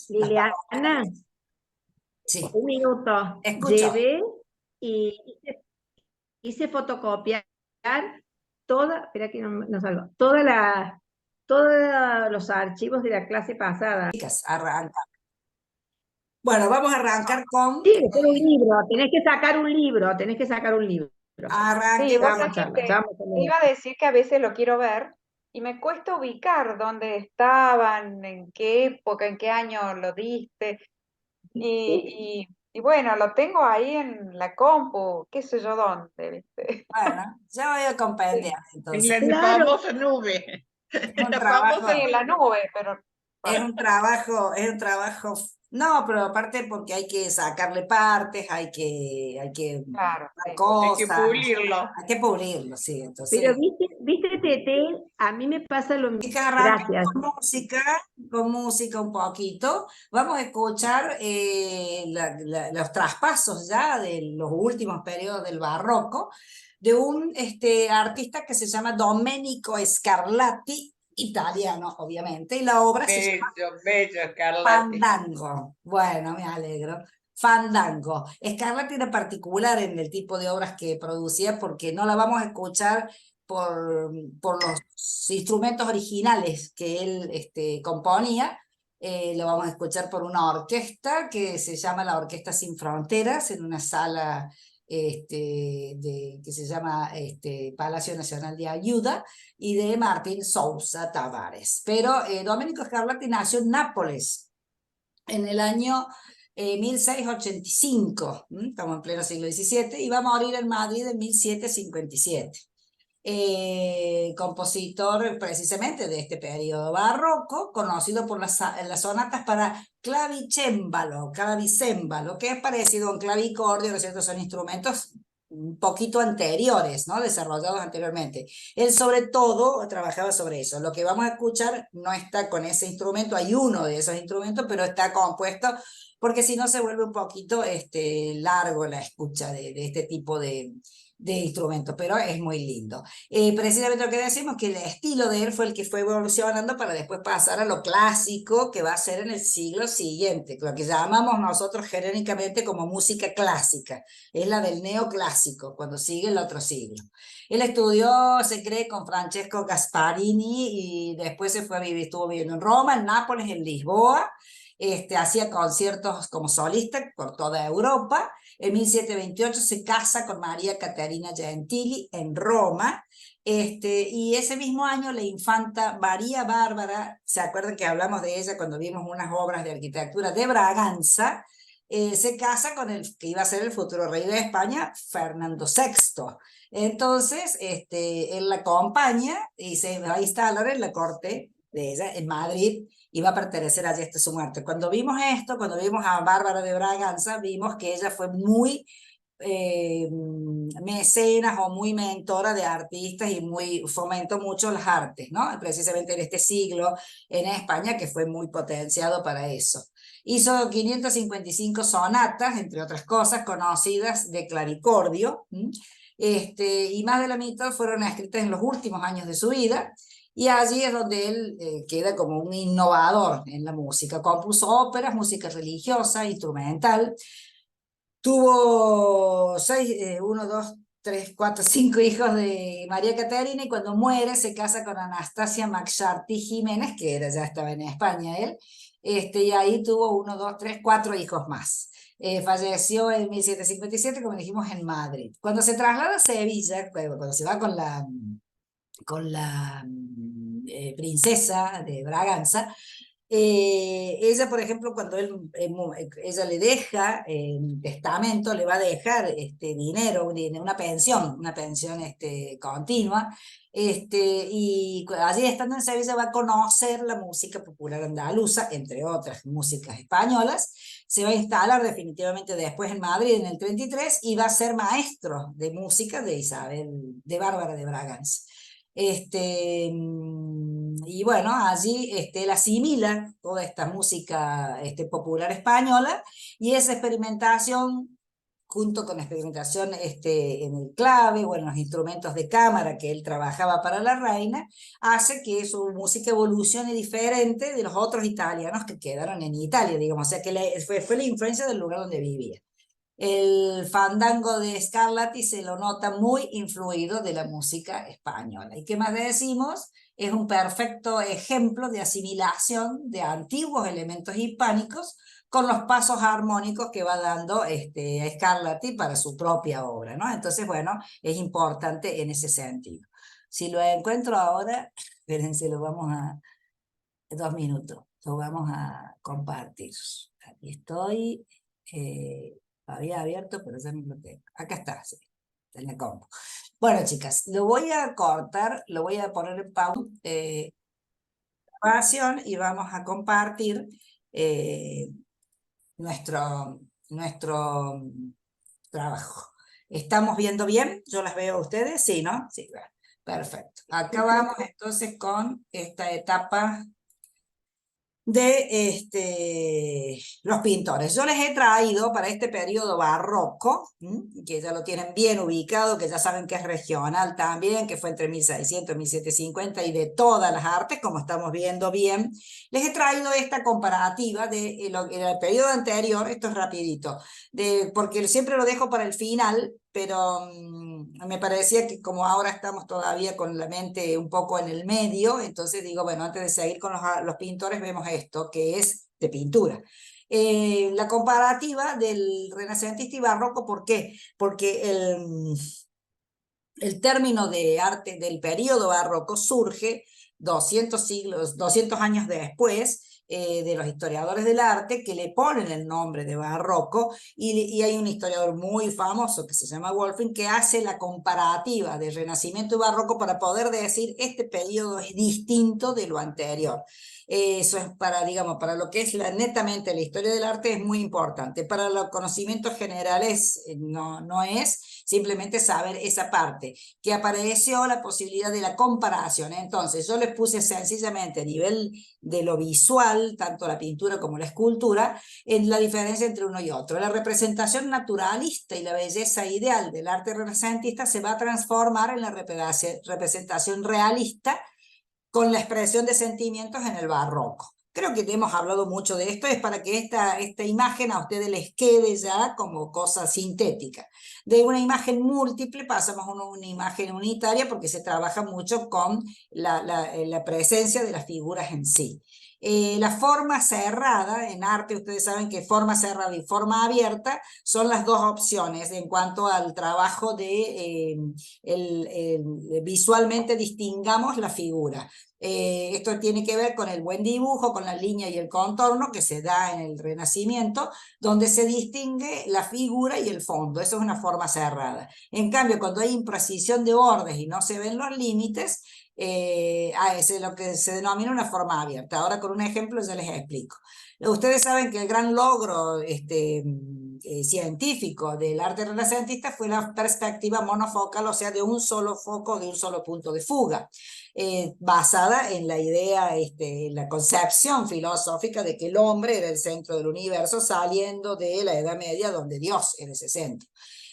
las Liliana, Sí, un minuto. escucho. Llevé y hice fotocopiar toda, espera que no salgo, todos los archivos de la clase pasada. Chicas, arranca. Bueno, vamos a arrancar con, Sí, hacer un libro, tenés que sacar un libro. Sí, vos arranquemos. sabés Ya que vamos a te leer. iba a decir que a veces lo quiero ver y me cuesta ubicar dónde estaban, en qué época, en qué año lo diste. Y bueno, lo tengo ahí en la compu, qué sé yo dónde, ¿viste? Bueno, ya voy a comprender Sí, entonces. En la Claro, famosa nube. Es En un la sí, famosa trabajo. en la nube. nube, pero Es un trabajo, no, pero aparte porque hay que sacarle partes, hay que claro, dar sí. Hay que cosas, pulirlo. hay que pulirlo, sí. pero Entonces, viste, Tete, a mí me pasa lo mismo. chicas, arranquen Gracias. con música un poquito. Vamos a escuchar los traspasos ya de los últimos periodos del barroco de un artista que se llama Domenico Scarlatti, italiano, obviamente, y la obra se llama Bello, bello, Scarlatti. Fandango. Bueno, me alegro. Fandango. Scarlatti era particular en el tipo de obras que producía porque no la vamos a escuchar por los instrumentos originales que él componía. Lo vamos a escuchar por una orquesta que se llama la Orquesta Sin Fronteras en una sala que se llama Palacio Nacional de Ayuda y de Martín Sousa Tavares. Pero Domenico Scarlatti nació en Nápoles en el año 1685, estamos en pleno siglo XVII, y va a morir en Madrid en 1757. Compositor precisamente de este periodo barroco, conocido por las sonatas para clavicémbalo, que es parecido a un clavicordio, ¿no es cierto? Son instrumentos un poquito anteriores, ¿no? Desarrollados anteriormente. Él sobre todo trabajaba sobre eso. Lo que vamos a escuchar no está con ese instrumento, hay uno de esos instrumentos, pero está compuesto porque si no se vuelve un poquito largo la escucha de este tipo de instrumentos, pero es muy lindo. Precisamente lo que decimos que el estilo de él fue el que fue evolucionando para después pasar a lo clásico que va a ser en el siglo siguiente, lo que llamamos nosotros genéricamente como música clásica, es la del neoclásico, cuando sigue el otro siglo. Él estudió, se cree, con Francesco Gasparini y después se fue a vivir, estuvo viviendo en Roma, en Nápoles, en Lisboa, hacía conciertos como solista por toda Europa. En 1728 se casa con María Caterina Gentili en Roma, y ese mismo año la infanta María Bárbara, ¿se acuerdan que hablamos de ella cuando vimos unas obras de arquitectura de Braganza? Se casa con el que iba a ser el futuro rey de España, Fernando VI. Entonces, él la acompaña y se va a instalar en la corte de ella en Madrid y va a pertenecer allí hasta su muerte. Cuando vimos esto, cuando vimos a Bárbara de Braganza, vimos que ella fue muy mecenas o muy mentora de artistas y fomentó mucho las artes, ¿no? Precisamente en este siglo en España que fue muy potenciado para eso. Hizo 555 sonatas, entre otras cosas, conocidas de clavicordio, y más de la mitad fueron escritas en los últimos años de su vida. Y allí es donde él queda como un innovador en la música. Compuso óperas, música religiosa, instrumental. Tuvo uno, dos, tres, cuatro, cinco hijos de María Caterina y cuando muere se casa con Anastasia Maxarti Jiménez, que ya estaba en España él, y ahí tuvo uno, dos, tres, cuatro hijos más. Falleció en 1757, como dijimos, en Madrid. Cuando se traslada a Sevilla, cuando se va con la princesa de Braganza, ella, por ejemplo, cuando ella le deja en testamento, le va a dejar dinero, una pensión continua, y allí estando en Sevilla va a conocer la música popular andaluza, entre otras músicas españolas, se va a instalar definitivamente después en Madrid en el 33 y va a ser maestro de música de Bárbara de Braganza. Y bueno, allí él asimila toda esta música popular española y esa experimentación junto con la experimentación en el clave, o en los instrumentos de cámara que él trabajaba para la reina, hace que su música evolucione diferente de los otros italianos que quedaron en Italia, digamos, o sea que fue la influencia del lugar donde vivía. El fandango de Scarlatti se lo nota muy influido de la música española. ¿Y qué más decimos? Es un perfecto ejemplo de asimilación de antiguos elementos hispánicos con los pasos armónicos que va dando Scarlatti para su propia obra, ¿no? Entonces, bueno, es importante en ese sentido. Si lo encuentro ahora, espérense, lo vamos a... 2 minutos, lo vamos a compartir. Aquí estoy, había abierto, pero ya no lo tengo. Acá está, sí, en la compu. Bueno, chicas, lo voy a cortar, lo voy a poner en pausa, grabación, y vamos a compartir nuestro trabajo. ¿Estamos viendo bien? ¿Yo las veo a ustedes? Sí, ¿no? Sí, bueno, perfecto. Acá vamos entonces con esta etapa de los pintores. Yo les he traído para este periodo barroco, que ya lo tienen bien ubicado, que ya saben que es regional también, que fue entre 1600 y 1750, y de todas las artes, como estamos viendo bien. Les he traído esta comparativa del periodo anterior, esto es rapidito, porque siempre lo dejo para el final, pero me parecía que como ahora estamos todavía con la mente un poco en el medio, entonces digo, bueno, antes de seguir con los pintores, vemos esto, que es de pintura. La comparativa del renacentista y barroco, ¿por qué? Porque el término de arte del periodo barroco surge 200 años después, de los historiadores del arte, que le ponen el nombre de barroco, y hay un historiador muy famoso que se llama Wolfing, que hace la comparativa de Renacimiento y barroco para poder decir este periodo es distinto de lo anterior. Eso es para, digamos, para lo que es netamente la historia del arte es muy importante. Para los conocimientos generales no es, simplemente saber esa parte, que apareció la posibilidad de la comparación. Entonces yo les puse sencillamente a nivel de lo visual, tanto la pintura como la escultura, en la diferencia entre uno y otro. La representación naturalista y la belleza ideal del arte renacentista se va a transformar en la representación realista con la expresión de sentimientos en el barroco. Creo que hemos hablado mucho de esto, es para que esta imagen a ustedes les quede ya como cosa sintética. De una imagen múltiple pasamos a una imagen unitaria, porque se trabaja mucho con la presencia de las figuras en sí. La forma cerrada en arte, ustedes saben que forma cerrada y forma abierta son las dos opciones en cuanto al trabajo de visualmente distingamos la figura. Esto tiene que ver con el buen dibujo, con la línea y el contorno que se da en el Renacimiento, donde se distingue la figura y el fondo. Eso es una forma cerrada. En cambio, cuando hay imprecisión de bordes y no se ven los límites, es lo que se denomina una forma abierta. Ahora con un ejemplo ya les explico. Ustedes saben que el gran logro científico del arte renacentista fue la perspectiva monofocal, o sea, de un solo foco, de un solo punto de fuga, basada en la idea, la concepción filosófica de que el hombre era el centro del universo, saliendo de la Edad Media, donde Dios era ese centro.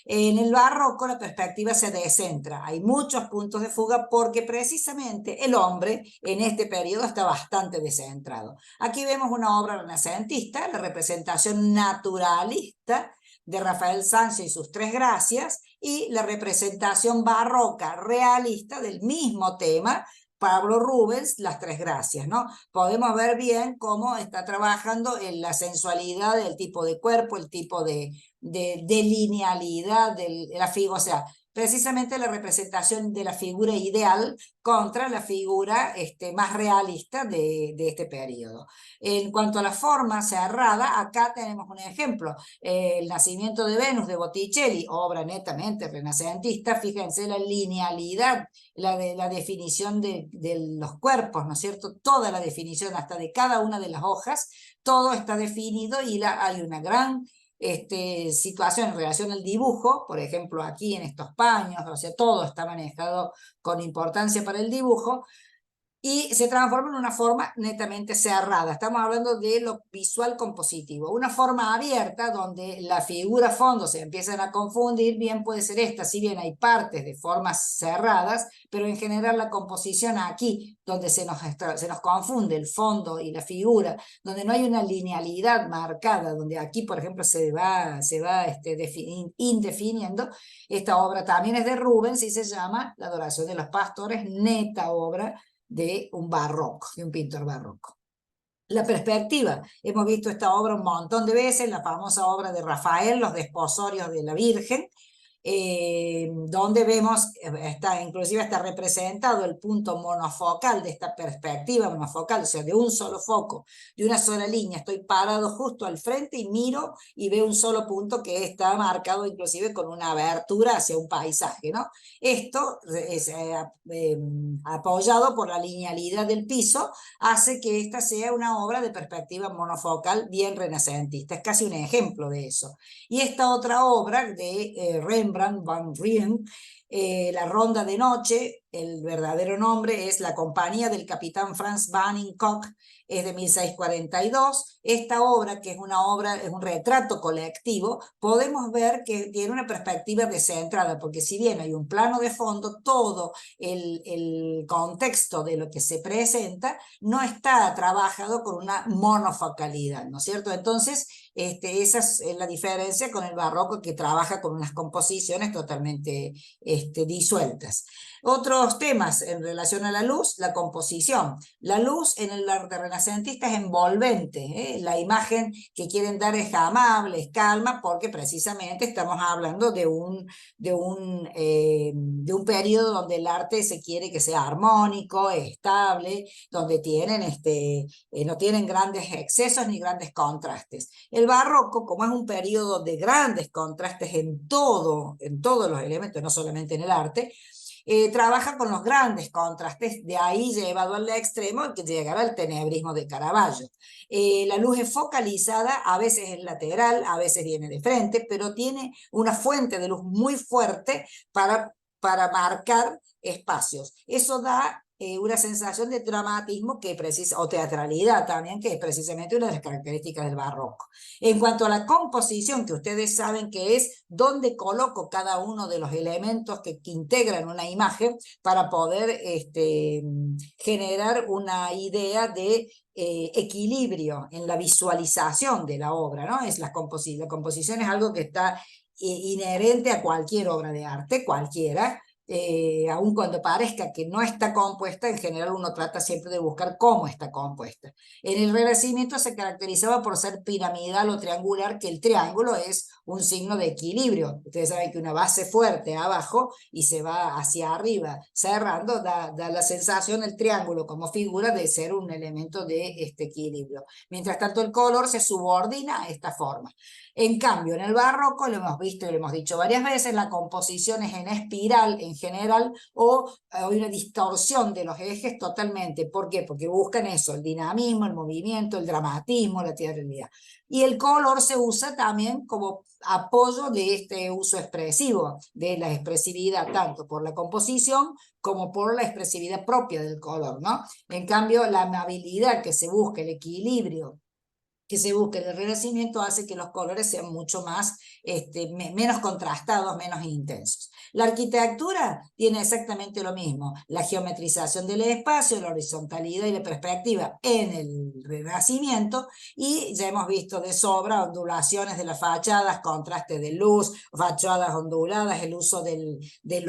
En el barroco la perspectiva se descentra, hay muchos puntos de fuga porque precisamente el hombre en este periodo está bastante descentrado. Aquí vemos una obra renacentista, la representación naturalista de Rafael Sanzio y sus Tres Gracias, y la representación barroca realista del mismo tema, Pablo Rubens, Las Tres Gracias, ¿no? Podemos ver bien cómo está trabajando en la sensualidad del tipo de cuerpo, el tipo de linealidad de la figura, o sea, precisamente la representación de la figura ideal contra la figura más realista de este periodo. En cuanto a la forma cerrada, acá tenemos un ejemplo, el Nacimiento de Venus de Botticelli, obra netamente renacentista. Fíjense la linealidad, la definición de los cuerpos, ¿no es cierto? Toda la definición, hasta de cada una de las hojas, todo está definido, y hay una gran situación en relación al dibujo, por ejemplo aquí en estos paños, o sea, todo está manejado con importancia para el dibujo. y se transforma en una forma netamente cerrada. Estamos hablando de lo visual compositivo. Una forma abierta donde la figura fondo se empiezan a confundir, bien puede ser esta, si bien hay partes de formas cerradas, pero en general la composición aquí, donde se nos confunde el fondo y la figura, donde no hay una linealidad marcada, donde aquí, por ejemplo, se va indefiniendo. Esta obra también es de Rubens y se llama La adoración de los pastores, neta obra de un barroco, de un pintor barroco. La perspectiva, hemos visto esta obra un montón de veces, la famosa obra de Rafael, Los desposorios de la Virgen, donde vemos, inclusive está representado el punto monofocal de esta perspectiva monofocal, o sea, de un solo foco, de una sola línea. Estoy parado justo al frente y miro y veo un solo punto que está marcado inclusive con una abertura hacia un paisaje, ¿no? Esto es apoyado por la linealidad del piso, hace que esta sea una obra de perspectiva monofocal bien renacentista. Es casi un ejemplo de eso. Y esta otra obra de Rembrandt van Rijn, La ronda de noche, el verdadero nombre es La compañía del capitán Frans van Kock, es de 1642. Esta obra, que es una obra, es un retrato colectivo, podemos ver que tiene una perspectiva descentrada, porque si bien hay un plano de fondo, todo el contexto de lo que se presenta no está trabajado con una monofocalidad, ¿no es cierto? Entonces, esa es la diferencia con el barroco, que trabaja con unas composiciones totalmente disueltas. Otros temas en relación a la luz, la composición. La luz en el arte renacentista es envolvente, ¿eh? La imagen que quieren dar es amable, es calma, porque precisamente estamos hablando de un periodo donde el arte se quiere que sea armónico, estable, donde no tienen grandes excesos ni grandes contrastes. El barroco, como es un periodo de grandes contrastes en todos los elementos, no solamente en el arte, trabaja con los grandes contrastes, de ahí llevado al extremo que llegará al tenebrismo de Caravaggio. La luz es focalizada, a veces es lateral, a veces viene de frente, pero tiene una fuente de luz muy fuerte para marcar espacios. Eso da una sensación de dramatismo o teatralidad también, que es precisamente una de las características del barroco. En cuanto a la composición, que ustedes saben que es dónde coloco cada uno de los elementos que integran una imagen para poder generar una idea de equilibrio en la visualización de la obra, ¿no? La composición es algo que está inherente a cualquier obra de arte, cualquiera. Aun cuando parezca que no está compuesta, en general uno trata siempre de buscar cómo está compuesta. En el Renacimiento se caracterizaba por ser piramidal o triangular, que el triángulo es un signo de equilibrio. Ustedes saben que una base fuerte abajo y se va hacia arriba cerrando, da la sensación, el triángulo como figura, de ser un elemento de este equilibrio. Mientras tanto el color se subordina a esta forma. En cambio, en el barroco, lo hemos visto y lo hemos dicho varias veces, la composición es en espiral en general, o hay una distorsión de los ejes totalmente. ¿Por qué? Porque buscan eso, el dinamismo, el movimiento, el dramatismo, la teatralidad. Y el color se usa también como apoyo de este uso expresivo, de la expresividad, tanto por la composición como por la expresividad propia del color, ¿no? En cambio, la amabilidad que se busca, el equilibrio que se busque en el Renacimiento, hace que los colores sean mucho más, menos contrastados, menos intensos. La arquitectura tiene exactamente lo mismo, la geometrización del espacio, la horizontalidad y la perspectiva en el Renacimiento, y ya hemos visto de sobra ondulaciones de las fachadas, contrastes de luz, fachadas onduladas, el uso del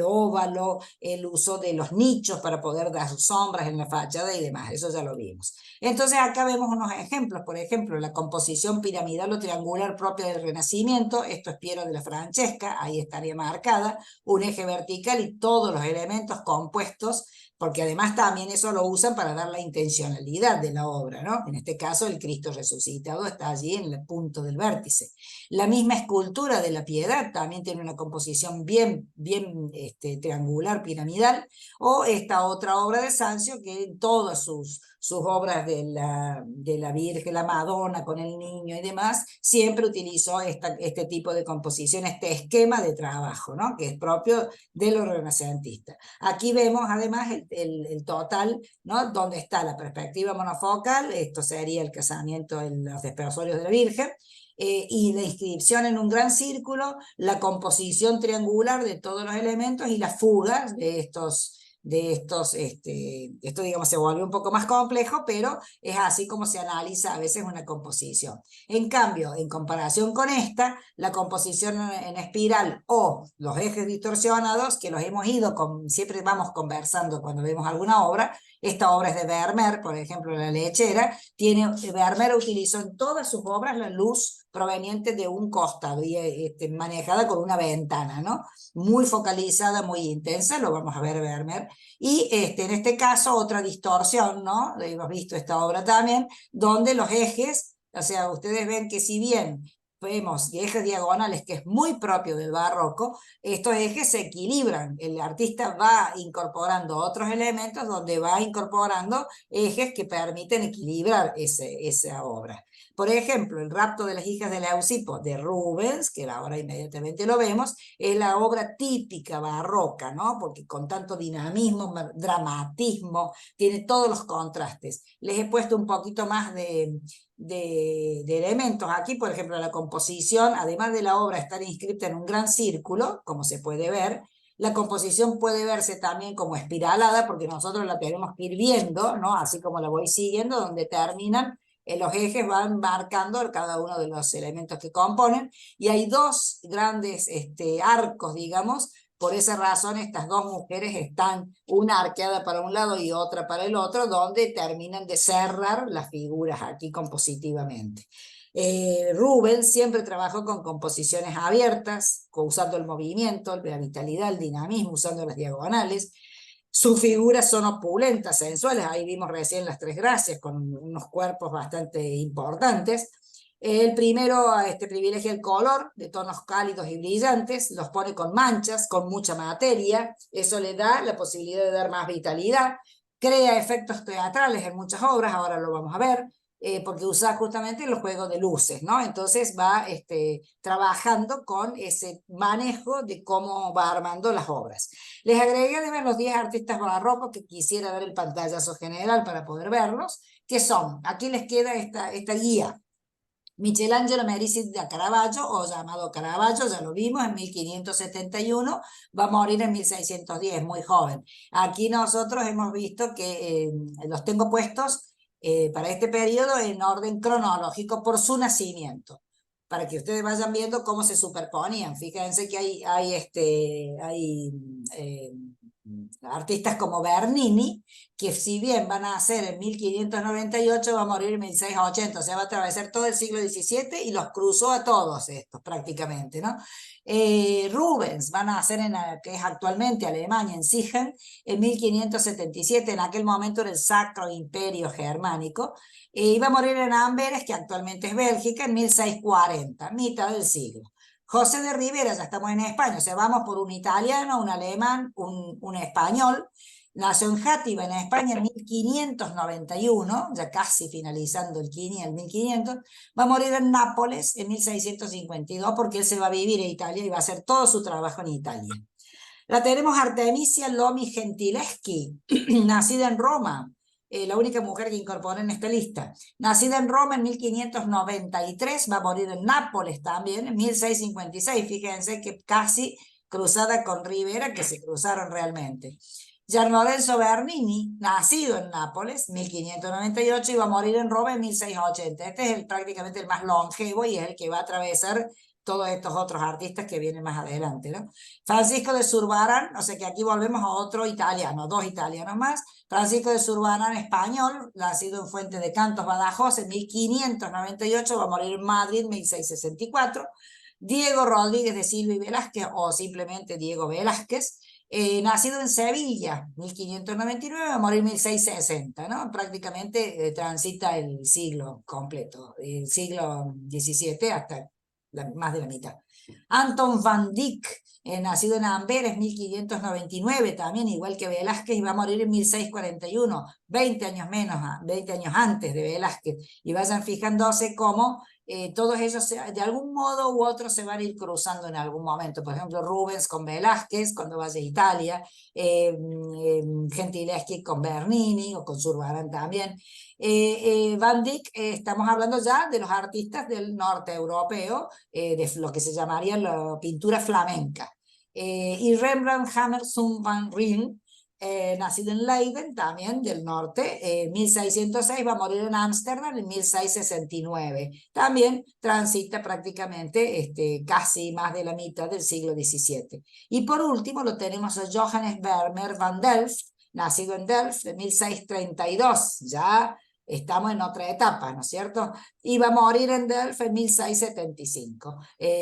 óvalo, el uso de los nichos para poder dar sombras en la fachada y demás, eso ya lo vimos. Entonces acá vemos unos ejemplos, por ejemplo, la composición piramidal o triangular propia del Renacimiento. Esto es Piero de la Francesca, ahí estaría marcada, un eje vertical y todos los elementos compuestos, porque además también eso lo usan para dar la intencionalidad de la obra, ¿no? En este caso el Cristo resucitado está allí en el punto del vértice. La misma escultura de la Piedad también tiene una composición bien triangular, piramidal, o esta otra obra de Sanzio, que en todas sus obras de la Virgen, la Madonna con el niño y demás, siempre utilizó este tipo de composición, este esquema de trabajo, ¿no? Que es propio de los renacentistas. Aquí vemos además el total, ¿no? Donde está la perspectiva monofocal, esto sería el casamiento en los desposorios de la Virgen, y la inscripción en un gran círculo, la composición triangular de todos los elementos y las fugas esto digamos se vuelve un poco más complejo, pero es así como se analiza a veces una composición. En cambio, en comparación con esta, la composición en espiral o los ejes distorsionados, que los hemos ido, siempre vamos conversando cuando vemos alguna obra. Esta obra es de Vermeer, por ejemplo, La lechera. Vermeer utilizó en todas sus obras la luz proveniente de un costado y manejada con una ventana, ¿no? Muy focalizada, muy intensa, lo vamos a ver Vermeer. Y en este caso otra distorsión, ¿no? Hemos visto esta obra también, donde los ejes, o sea, ustedes ven que si bien vemos ejes diagonales, que es muy propio del barroco, estos ejes se equilibran, el artista va incorporando otros elementos donde va incorporando ejes que permiten equilibrar esa obra. Por ejemplo, el rapto de las hijas de Leucipo de Rubens, que ahora inmediatamente lo vemos, es la obra típica barroca, ¿no? Porque con tanto dinamismo, dramatismo, tiene todos los contrastes. Les he puesto un poquito más de elementos aquí, por ejemplo, la composición, además de la obra estar inscrita en un gran círculo, como se puede ver, la composición puede verse también como espiralada, porque nosotros la tenemos que ir viendo, ¿no? Así como la voy siguiendo, donde terminan, los ejes van marcando cada uno de los elementos que componen, y hay dos grandes arcos, digamos. Por esa razón estas dos mujeres están una arqueada para un lado y otra para el otro, donde terminan de cerrar las figuras aquí compositivamente. Rubens siempre trabajó con composiciones abiertas, usando el movimiento, la vitalidad, el dinamismo, usando las diagonales. Sus figuras son opulentas, sensuales, ahí vimos recién las Tres Gracias, con unos cuerpos bastante importantes. El primero privilegia el color de tonos cálidos y brillantes, los pone con manchas, con mucha materia, eso le da la posibilidad de dar más vitalidad, crea efectos teatrales en muchas obras, ahora lo vamos a ver, porque usa justamente los juegos de luces, ¿no? Entonces va trabajando con ese manejo de cómo va armando las obras. Les agregué además los 10 artistas barrocos que quisiera dar el pantallazo general para poder verlos, que son, aquí les queda esta guía. Michelangelo Merisi da Caravaggio, o llamado Caravaggio, ya lo vimos, en 1571, va a morir en 1610, muy joven. Aquí nosotros hemos visto que los tengo puestos para este periodo en orden cronológico por su nacimiento, para que ustedes vayan viendo cómo se superponían. Fíjense que hay artistas como Bernini, que si bien van a nacer en 1598, va a morir en 1680, o sea, va a atravesar todo el siglo XVII y los cruzó a todos estos prácticamente, ¿no? Rubens va a nacer en que es actualmente Alemania, en Siegen, en 1577, en aquel momento era el Sacro Imperio Germánico, y va a morir en Amberes, que actualmente es Bélgica, en 1640, mitad del siglo. José de Rivera, ya estamos en España, o sea, vamos por un italiano, un alemán, un español. Nació en Játiva, en España, en 1591, ya casi finalizando el 1500, va a morir en Nápoles en 1652, porque él se va a vivir en Italia y va a hacer todo su trabajo en Italia. La tenemos Artemisia Lomi Gentileschi, nacida en Roma, la única mujer que incorporó en esta lista. Nacida en Roma en 1593, va a morir en Nápoles también, en 1656, fíjense que casi cruzada con Rivera, que se cruzaron realmente. Gianlorenzo Bernini, nacido en Nápoles, 1598, y va a morir en Roma en 1680. Este es prácticamente el más longevo y es el que va a atravesar todos estos otros artistas que vienen más adelante, ¿no? Francisco de Zurbarán, o sea que aquí volvemos a otro italiano, dos italianos más. Francisco de Zurbarán, español, nacido en Fuente de Cantos, Badajoz, en 1598, va a morir en Madrid en 1664. Diego Rodríguez de Silva y Velázquez, o simplemente Diego Velázquez, nacido en Sevilla, 1599, va a morir en 1660, ¿no? Prácticamente transita el siglo completo, el siglo XVII hasta más de la mitad. Anton van Dyck, nacido en Amberes, 1599, también igual que Velázquez, y va a morir en 1641, 20 años menos, 20 años antes de Velázquez. Y vayan fijándose cómo todos ellos de algún modo u otro se van a ir cruzando en algún momento. Por ejemplo, Rubens con Velázquez cuando vaya a Italia, Gentileschi con Bernini o con Zurbarán también. Van Dyck, estamos hablando ya de los artistas del norte europeo, de lo que se llamaría la pintura flamenca. Y Rembrandt Hammerzoon van Rijn, nacido en Leiden, también del norte, 1606, va a morir en Ámsterdam en 1669. También transita prácticamente casi más de la mitad del siglo XVII. Y por último lo tenemos a Johannes Vermeer van Delft, nacido en Delft en 1632, ya estamos en otra etapa, ¿no es cierto? Y va a morir en Delft en 1675.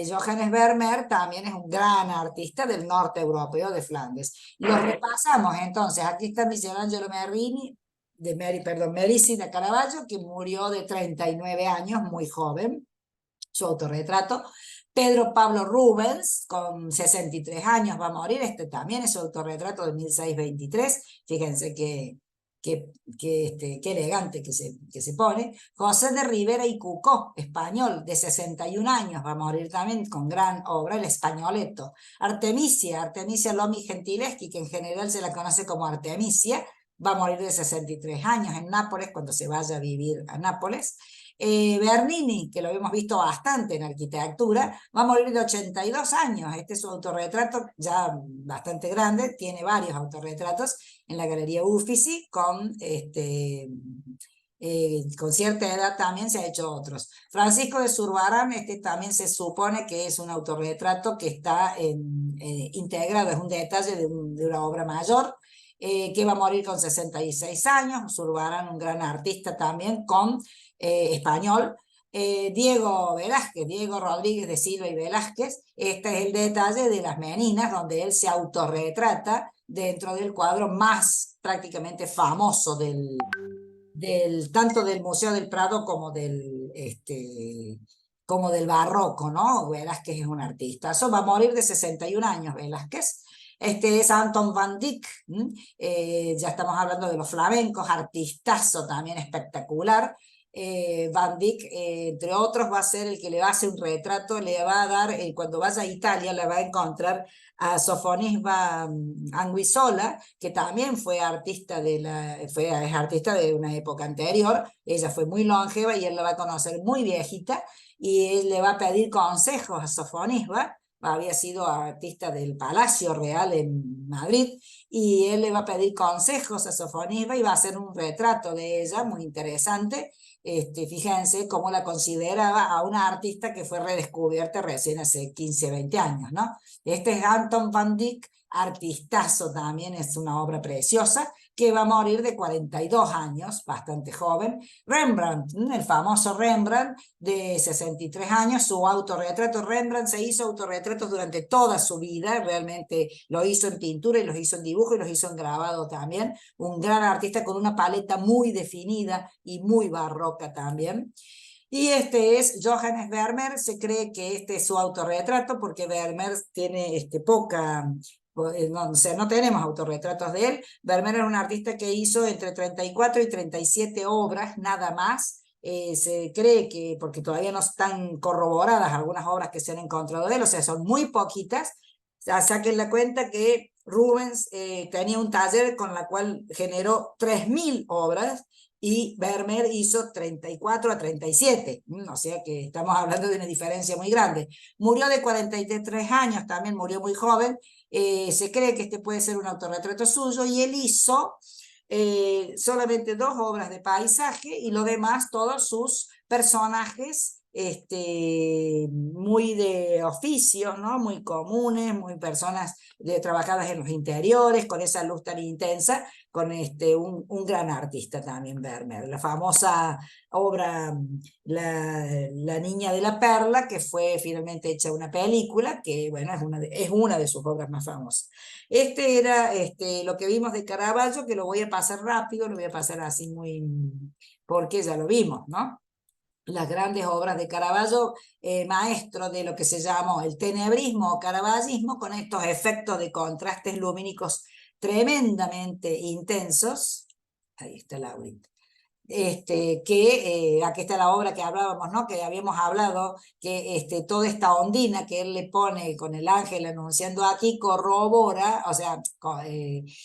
Johannes Vermeer también es un gran artista del norte europeo de Flandes. Los repasamos entonces. Aquí está Michelangelo Merlini, Merisi da Caravaggio, que murió de 39 años, muy joven, su autorretrato. Pedro Pablo Rubens, con 63 años, va a morir. Este también es su autorretrato de 1623. Fíjense qué elegante que se pone. José de Rivera y Cucó, español, de 61 años, va a morir también con gran obra, El Españoleto. Artemisia Lomi Gentileschi, que en general se la conoce como Artemisia, va a morir de 63 años en Nápoles, cuando se vaya a vivir a Nápoles. Bernini, que lo hemos visto bastante en arquitectura, va a morir de 82 años. Este es su autorretrato, ya bastante grande, tiene varios autorretratos en la Galería Uffizi, con cierta edad también se ha hecho otros. Francisco de Zurbarán, también se supone que es un autorretrato que está integrado, es un detalle de una obra mayor, que va a morir con 66 años. Zurbarán, un gran artista también, español. Diego Velázquez, Diego Rodríguez de Silva y Velázquez, este es el detalle de Las Meninas, donde él se autorretrata dentro del cuadro más prácticamente famoso tanto del Museo del Prado como del barroco, ¿no? Velázquez es un artista. Eso va a morir de 61 años, Velázquez. Este es Anton van Dyck, ya estamos hablando de los flamencos, artistazo también espectacular. Van Dyck, entre otros, va a ser el que le va a hacer un retrato, le va a dar, cuando vaya a Italia, le va a encontrar a Sofonisba Anguissola, que también fue artista es artista de una época anterior. Ella fue muy longeva y él la va a conocer muy viejita, y él le va a pedir consejos a Sofonisba. Había sido artista del Palacio Real en Madrid, y él le va a pedir consejos a Sofonisba y va a hacer un retrato de ella muy interesante. Fíjense cómo la consideraba a una artista que fue redescubierta recién hace 15, 20 años, ¿no? Este es Anton van Dyck, artistazo también, es una obra preciosa, que va a morir de 42 años, bastante joven. Rembrandt, el famoso Rembrandt, de 63 años, su autorretrato. Rembrandt se hizo autorretratos durante toda su vida, realmente lo hizo en pintura y los hizo en dibujo y los hizo en grabado también. Un gran artista con una paleta muy definida y muy barroca también. Y este es Johannes Vermeer. Se cree que este es su autorretrato porque Vermeer tiene poca... No, o sea, no tenemos autorretratos de él. Vermeer era un artista que hizo entre 34 y 37 obras, nada más. Se cree que, porque todavía no están corroboradas algunas obras que se han encontrado de él, o sea, son muy poquitas. O sea, saquen la cuenta que Rubens tenía un taller con la cual generó 3000 obras, y Vermeer hizo 34 a 37, o sea que estamos hablando de una diferencia muy grande. Murió de 43 años, también murió muy joven. Se cree que este puede ser un autorretrato suyo, y él hizo solamente 2 obras de paisaje, y lo demás todos sus personajes muy de oficios, ¿no? Muy comunes, muy personas trabajadas en los interiores, con esa luz tan intensa, con un gran artista también, Vermeer. La famosa obra la Niña de la Perla, que fue finalmente hecha una película, que bueno, es una de sus obras más famosas. Este era lo que vimos de Caravaggio, que lo voy a pasar rápido, lo voy a pasar así muy, porque ya lo vimos, ¿no? Las grandes obras de Caravaggio, maestro de lo que se llamó el tenebrismo o caravallismo, con estos efectos de contrastes lumínicos tremendamente intensos. Ahí está Laurita. aquí está la obra que hablábamos, ¿no? Que habíamos hablado, que toda esta ondina que él le pone con el ángel anunciando aquí corrobora, o sea,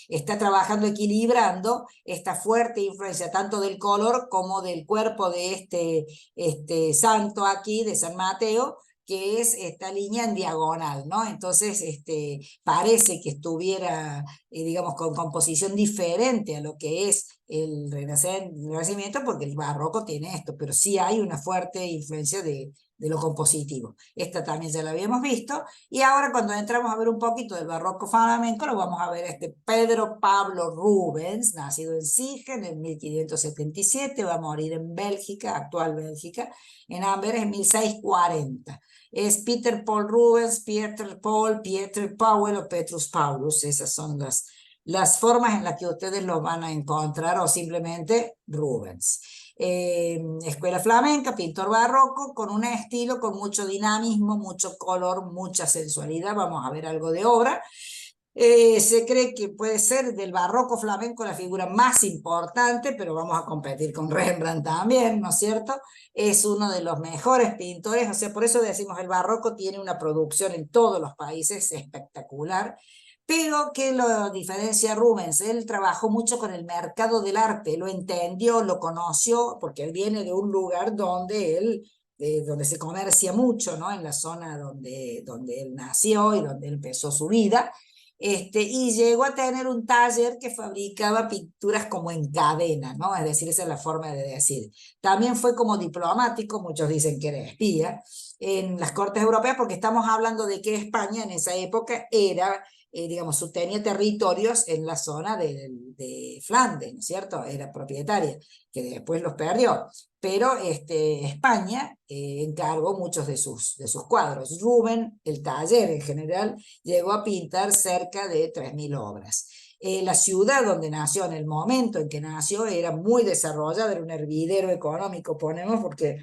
está trabajando equilibrando esta fuerte influencia tanto del color como del cuerpo de este santo aquí, de San Mateo, que es esta línea en diagonal, ¿no? Entonces, parece que estuviera, digamos, con composición diferente a lo que es el Renacimiento, porque el barroco tiene esto, pero sí hay una fuerte influencia de lo compositivo. Esta también ya la habíamos visto, y ahora cuando entramos a ver un poquito del barroco flamenco, lo vamos a ver Pedro Pablo Rubens, nacido en Siegen en 1577, va a morir en Bélgica, actual Bélgica, en Amberes en 1640. Es Peter Paul Rubens, Pieter Paul, Pieter Powell o Petrus Paulus, esas son las formas en las que ustedes lo van a encontrar, o simplemente Rubens. Escuela flamenca, pintor barroco, con un estilo con mucho dinamismo, mucho color, mucha sensualidad. Vamos a ver algo de obra. Se cree que puede ser del barroco flamenco la figura más importante, pero vamos a competir con Rembrandt también, ¿no es cierto? Es uno de los mejores pintores, o sea, por eso decimos el barroco tiene una producción en todos los países espectacular, pero que lo diferencia a Rubens. Él trabajó mucho con el mercado del arte, lo entendió, lo conoció, porque él viene de un lugar donde donde se comercia mucho, ¿no? En la zona donde él nació y donde empezó su vida. Y llegó a tener un taller que fabricaba pinturas como en cadena, ¿no? Es decir, esa es la forma de decir. También fue como diplomático, muchos dicen que era espía, en las cortes europeas, porque estamos hablando de que España en esa época era, digamos, tenía territorios en la zona de Flandes, ¿no es cierto? Era propietaria, que después los perdió. Pero España encargó muchos de sus cuadros. Rubens, el taller en general, llegó a pintar cerca de 3000 obras. La ciudad donde nació, en el momento en que nació, era muy desarrollada, era un hervidero económico, ponemos, porque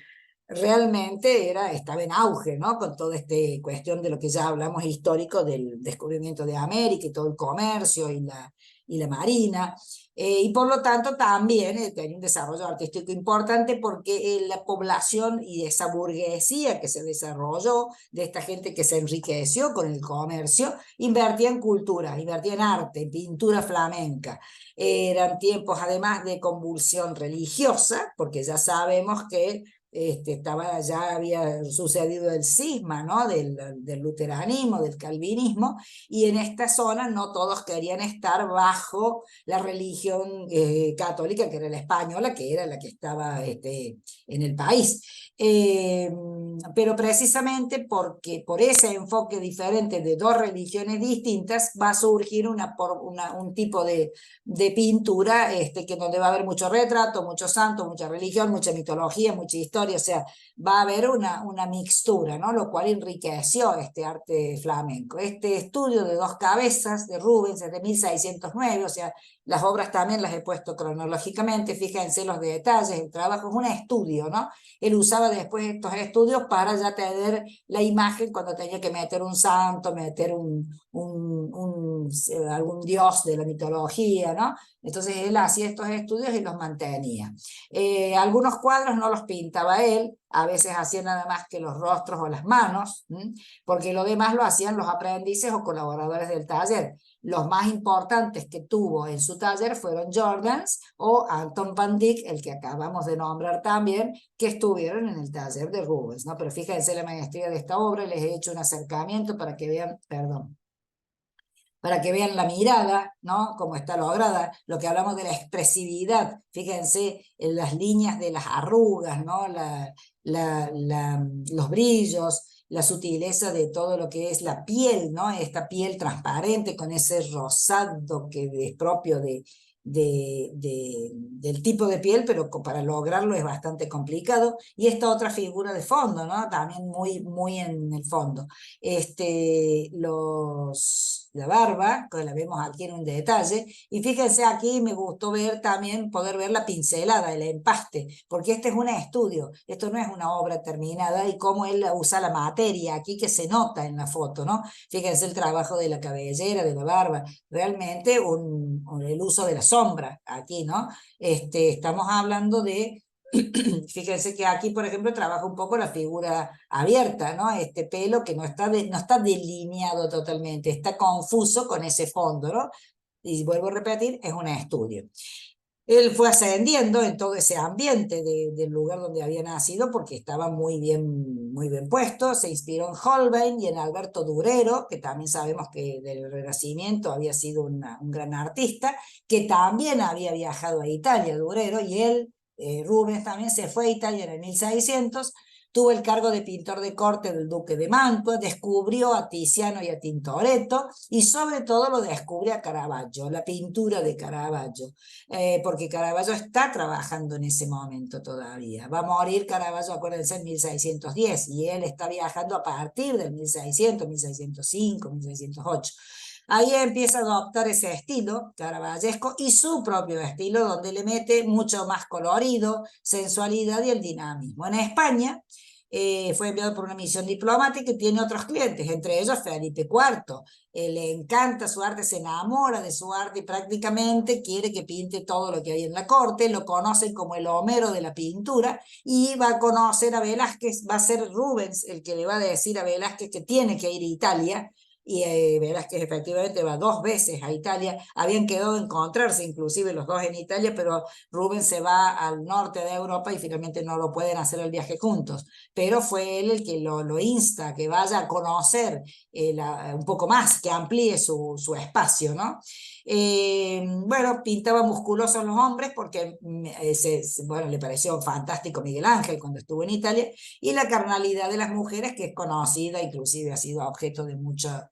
realmente estaba en auge, ¿no? Con toda esta cuestión de lo que ya hablamos histórico del descubrimiento de América y todo el comercio y la marina. Y por lo tanto también tenía un desarrollo artístico importante, porque la población y esa burguesía que se desarrolló, de esta gente que se enriqueció con el comercio, invertía en cultura, invertía en arte, en pintura flamenca. Eran tiempos además de convulsión religiosa, porque ya sabemos que ya había sucedido el cisma, ¿no? del luteranismo, del calvinismo, y en esta zona no todos querían estar bajo la religión católica, que era la española, que era la que estaba en el país. Pero precisamente porque por ese enfoque diferente de dos religiones distintas va a surgir un tipo de pintura que donde va a haber mucho retrato, mucho santo, mucha religión, mucha mitología, mucha historia, o sea, va a haber una mixtura, ¿no? Lo cual enriqueció este arte flamenco. Este estudio de dos cabezas de Rubens es de 1609, o sea, las obras también las he puesto cronológicamente, fíjense los detalles, el trabajo es un estudio, ¿no? Él usaba después estos estudios para ya tener la imagen cuando tenía que meter un santo, meter algún dios de la mitología, ¿no? Entonces él hacía estos estudios y los mantenía. Algunos cuadros no los pintaba él, a veces hacía nada más que los rostros o las manos, porque lo demás lo hacían los aprendices o colaboradores del taller. Los más importantes que tuvo en su taller fueron Jordaens o Anton van Dyck, el que acabamos de nombrar también, que estuvieron en el taller de Rubens, ¿no? Pero fíjense la maestría de esta obra, les he hecho un acercamiento para que vean, para que vean la mirada, ¿no? Cómo está lograda, lo que hablamos de la expresividad, fíjense en las líneas de las arrugas, ¿no? Los brillos, la sutileza de todo lo que es la piel, ¿no? Esta piel transparente con ese rosado que es propio del tipo de piel, pero para lograrlo es bastante complicado. Y esta otra figura de fondo, ¿no? También muy en el fondo. la barba, que la vemos aquí en un detalle, y fíjense aquí me gustó ver también, poder ver la pincelada, el empaste, porque este es un estudio, esto no es una obra terminada, y cómo él usa la materia aquí que se nota en la foto, ¿no? Fíjense el trabajo de la cabellera, de la barba, realmente el uso de la sombra aquí, ¿no? Estamos hablando de fíjense que aquí, por ejemplo, trabaja un poco la figura abierta, ¿no? Este pelo que no está delineado totalmente, está confuso con ese fondo, ¿no? Y vuelvo a repetir, es un estudio. Él fue ascendiendo en todo ese ambiente del lugar donde había nacido porque estaba muy bien puesto. Se inspiró en Holbein y en Alberto Durero, que también sabemos que del Renacimiento había sido un gran artista, que también había viajado a Italia, Durero, y él, Rubens, también se fue a Italia en el 1600, tuvo el cargo de pintor de corte del duque de Mantua, descubrió a Tiziano y a Tintoretto, y sobre todo lo descubre a Caravaggio, la pintura de Caravaggio. Porque Caravaggio está trabajando en ese momento todavía. Va a morir Caravaggio, acuérdense, en 1610, y él está viajando a partir del 1600, 1605, 1608. Ahí empieza a adoptar ese estilo caravallesco y su propio estilo, donde le mete mucho más colorido, sensualidad y el dinamismo. En España fue enviado por una misión diplomática y tiene otros clientes, entre ellos Felipe IV. Le encanta su arte, se enamora de su arte y prácticamente quiere que pinte todo lo que hay en la corte. Lo conocen como el Homero de la pintura, y va a conocer a Velázquez. Va a ser Rubens el que le va a decir a Velázquez que tiene que ir a Italia, y Velázquez efectivamente va 2 veces a Italia. Habían quedado de encontrarse inclusive los dos en Italia, pero Rubens se va al norte de Europa y finalmente no lo pueden hacer el viaje juntos, pero fue él el que lo insta a que vaya a conocer un poco más, que amplíe su espacio, ¿no? Bueno, pintaba musculosos los hombres porque bueno, le pareció fantástico Miguel Ángel cuando estuvo en Italia, y la carnalidad de las mujeres, que es conocida, inclusive ha sido objeto de mucho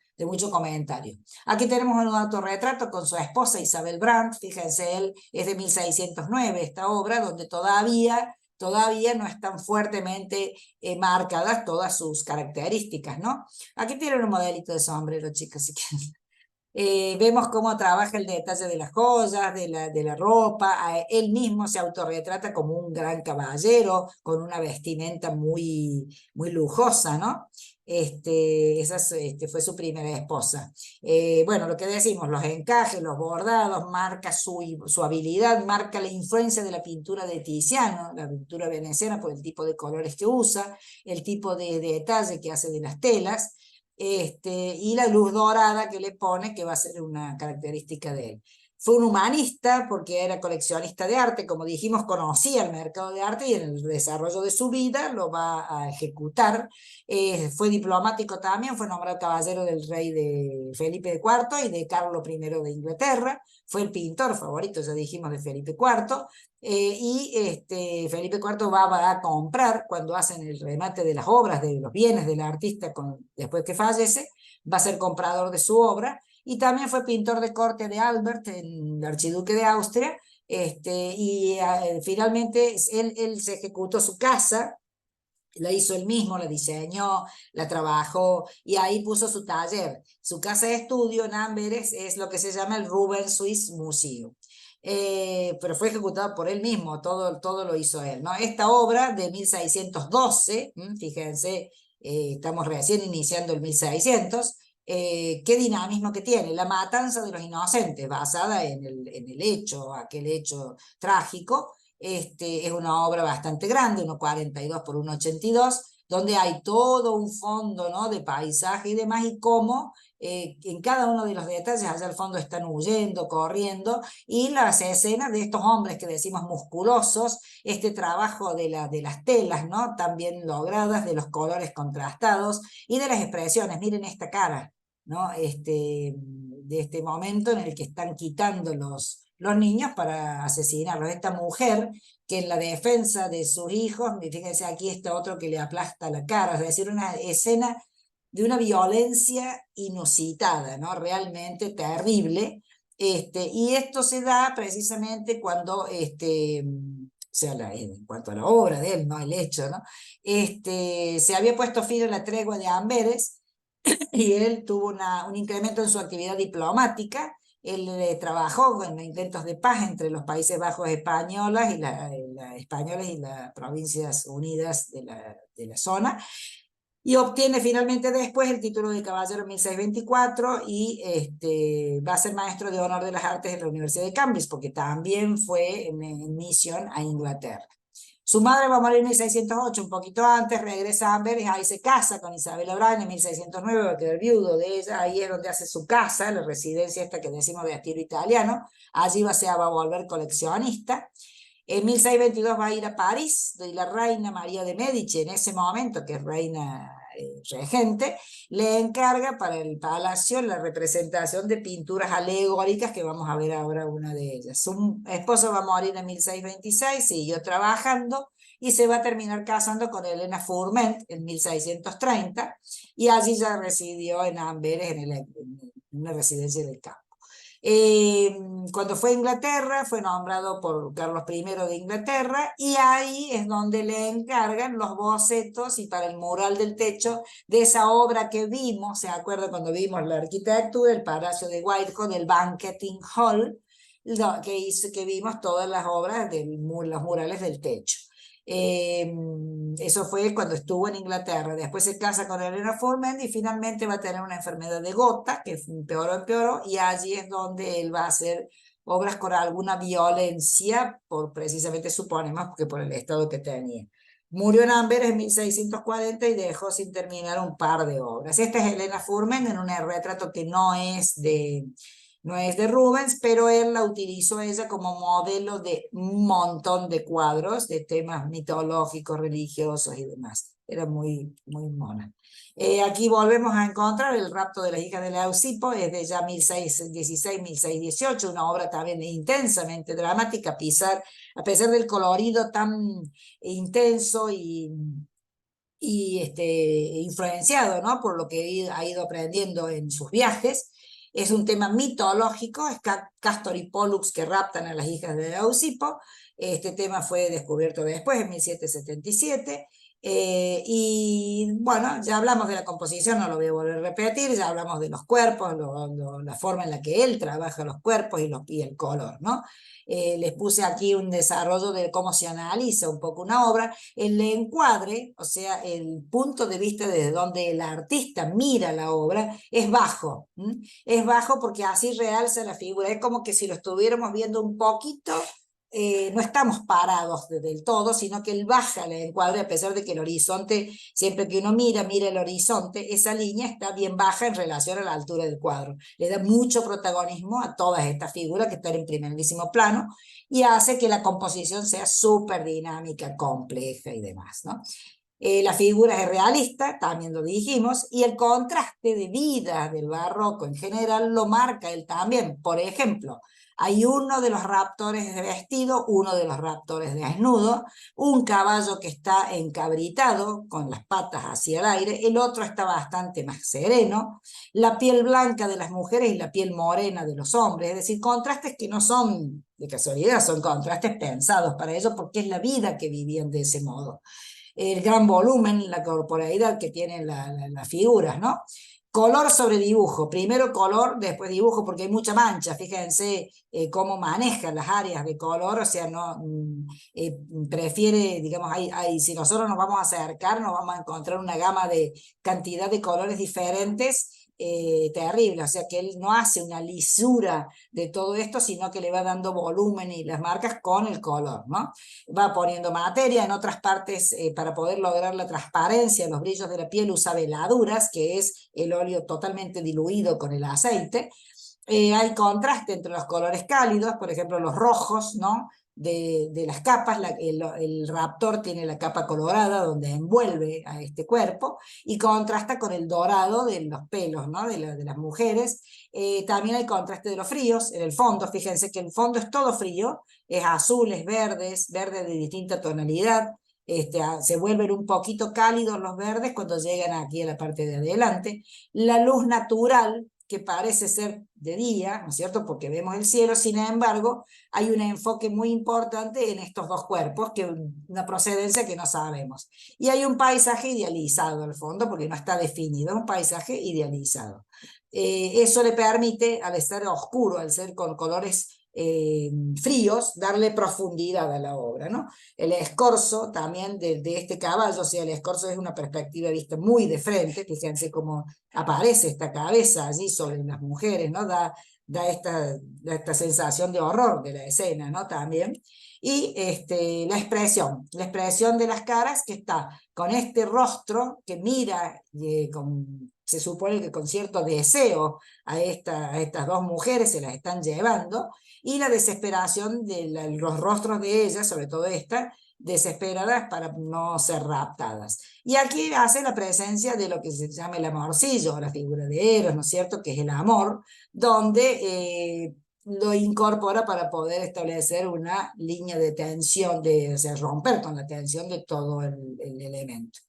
comentario. Aquí tenemos un autorretrato con su esposa Isabel Brandt. Fíjense, él es de 1609, esta obra, donde todavía no están fuertemente marcadas todas sus características, ¿no? Aquí tienen un modelito de sombrero, chicas, si quieren. Vemos cómo trabaja el detalle de las joyas, de la ropa. Él mismo se autorretrata como un gran caballero, con una vestimenta muy lujosa, ¿no? Esa fue su primera esposa. Bueno, lo que decimos, los encajes, los bordados, marca su habilidad, marca la influencia de la pintura de Tiziano, la pintura veneciana, por el tipo de colores que usa, el tipo de detalle que hace de las telas. Y la luz dorada que le pone, que va a ser una característica de él. Fue un humanista porque era coleccionista de arte, como dijimos, conocía el mercado de arte y en el desarrollo de su vida lo va a ejecutar. Fue diplomático también, fue nombrado caballero del rey de Felipe IV y de Carlos I de Inglaterra. Fue el pintor favorito, ya dijimos, de Felipe IV. Felipe IV va a comprar, cuando hacen el remate de las obras, de los bienes del artista después que fallece, va a ser comprador de su obra, y también fue pintor de corte de Albert, el archiduque de Austria, finalmente él se ejecutó su casa, la hizo él mismo, la diseñó, la trabajó, y ahí puso su taller. Su casa de estudio en Amberes es lo que se llama el Rubens Swiss Museum. Pero fue ejecutado por él mismo, todo lo hizo él, ¿no? Esta obra de 1612, fíjense, estamos recién iniciando el 1600, qué dinamismo que tiene, la matanza de los inocentes, basada en el hecho, aquel hecho trágico. Es una obra bastante grande, 1,42 por 1,82, donde hay todo un fondo, ¿no?, de paisaje y demás, y cómo en cada uno de los detalles allá al fondo están huyendo, corriendo, y las escenas de estos hombres que decimos musculosos, este trabajo de las telas, ¿no?, también logradas, de los colores contrastados y de las expresiones. Miren esta cara, ¿no?, de este momento en el que están quitando los niños para asesinarlos. Esta mujer que en la defensa de sus hijos, fíjense aquí este otro que le aplasta la cara, es decir, una escena de una violencia inusitada, ¿no?, realmente terrible. Y esto se da precisamente cuando, o sea, en cuanto a la obra de él, no el hecho, ¿no? Se había puesto fin a la tregua de Amberes, y él tuvo un incremento en su actividad diplomática. Él trabajó en intentos de paz entre los Países Bajos españoles y las Provincias Unidas de la zona, y obtiene finalmente después el título de caballero en 1624 y va a ser maestro de honor de las artes en la Universidad de Cambridge, porque también fue en misión a Inglaterra. Su madre va a morir en 1608, un poquito antes, regresa a Amberes, ahí se casa con Isabel O'Brien en 1609, va a quedar viudo de ella, ahí es donde hace su casa, la residencia esta que decimos de estilo italiano, allí va a volver coleccionista. En 1622 va a ir a París, y la reina María de Medici, en ese momento, que es reina regente, le encarga para el palacio la representación de pinturas alegóricas, que vamos a ver ahora una de ellas. Su esposo va a morir en 1626, siguió trabajando y se va a terminar casando con Elena Fourment en 1630, y allí ya residió en Amberes, en una residencia del campo. Cuando fue a Inglaterra, fue nombrado por Carlos I de Inglaterra, y ahí es donde le encargan los bocetos y para el mural del techo de esa obra que vimos, ¿se acuerda cuando vimos la arquitectura, el Palacio de Whitehall, el Banqueting Hall, que vimos todas las obras de los murales del techo? Eso fue cuando estuvo en Inglaterra. Después se casa con Elena Fourment y finalmente va a tener una enfermedad de gota que empeoró, y allí es donde él va a hacer obras con alguna violencia, precisamente suponemos que por el estado que tenía. Murió en Amberes en 1640 y dejó sin terminar un par de obras. Esta es Elena Fourment en un retrato que no es de Rubens, pero él la utilizó ella como modelo de un montón de cuadros de temas mitológicos, religiosos y demás. Era muy, muy mona. Aquí volvemos a encontrar el rapto de las hijas de Leucipo, es de ya 1616-1618, una obra también intensamente dramática, a pesar del colorido tan intenso y influenciado, ¿no?, por lo que ha ido aprendiendo en sus viajes. Es un tema mitológico, es Castor y Pollux que raptan a las hijas de Leucipo. Este tema fue descubierto después, en 1777. Y bueno, ya hablamos de la composición, no lo voy a volver a repetir, ya hablamos de los cuerpos, la forma en la que él trabaja los cuerpos y el color, ¿no? Les puse aquí un desarrollo de cómo se analiza un poco una obra. El encuadre, o sea, el punto de vista desde donde el artista mira la obra, es bajo. Es bajo porque así realza la figura. Es como que si lo estuviéramos viendo un poquito, no estamos parados del todo, sino que él baja el encuadre, a pesar de que el horizonte, siempre que uno mira el horizonte, esa línea está bien baja en relación a la altura del cuadro. Le da mucho protagonismo a todas estas figuras que están en primerísimo plano y hace que la composición sea súper dinámica, compleja y demás, ¿no? La figura es realista, también lo dijimos, y el contraste de vida del barroco en general lo marca él también. Por ejemplo, hay uno de los raptores de vestido, uno de los raptores desnudo, un caballo que está encabritado con las patas hacia el aire, el otro está bastante más sereno, la piel blanca de las mujeres y la piel morena de los hombres, es decir, contrastes que no son de casualidad, son contrastes pensados para ellos porque es la vida que vivían de ese modo. El gran volumen, la corporeidad que tienen las figuras, ¿no? Color sobre dibujo, primero color, después dibujo, porque hay mucha mancha, fíjense cómo manejan las áreas de color, o sea, no prefiere, digamos, si nosotros nos vamos a acercar, nos vamos a encontrar una gama de cantidad de colores diferentes, terrible, o sea que él no hace una lisura de todo esto, sino que le va dando volumen y las marcas con el color, ¿no? Va poniendo materia en otras partes para poder lograr la transparencia, los brillos de la piel usa veladuras, que es el óleo totalmente diluido con el aceite. Hay contraste entre los colores cálidos, por ejemplo los rojos, ¿no?, de las capas. El raptor tiene la capa colorada donde envuelve a este cuerpo y contrasta con el dorado de los pelos, ¿no?, de las mujeres. También hay contraste de los fríos en el fondo, fíjense que el fondo es todo frío, es azules, verdes de distinta tonalidad. Se vuelven un poquito cálidos los verdes cuando llegan aquí a la parte de adelante. La luz natural que parece ser de día, ¿no es cierto?, porque vemos el cielo. Sin embargo, hay un enfoque muy importante en estos dos cuerpos, que una procedencia que no sabemos. Y hay un paisaje idealizado al fondo, porque no está definido, un paisaje idealizado. Eso le permite, al estar oscuro, al ser con colores fríos, darle profundidad a la obra, ¿no? El escorzo también de este caballo, o sea, el escorzo es una perspectiva vista muy de frente, fíjense cómo aparece esta cabeza allí sobre las mujeres, ¿no? Da esta sensación de horror de la escena, ¿no? También. Y la expresión de las caras, que está con este rostro que mira, se supone que con cierto deseo a estas dos mujeres, se las están llevando, y la desesperación de los rostros de ellas, sobre todo esta, desesperadas para no ser raptadas. Y aquí hace la presencia de lo que se llama el amorcillo, la figura de Eros, ¿no es cierto?, que es el amor, donde lo incorpora para poder establecer una línea de tensión, o sea, romper con la tensión de todo el elemento.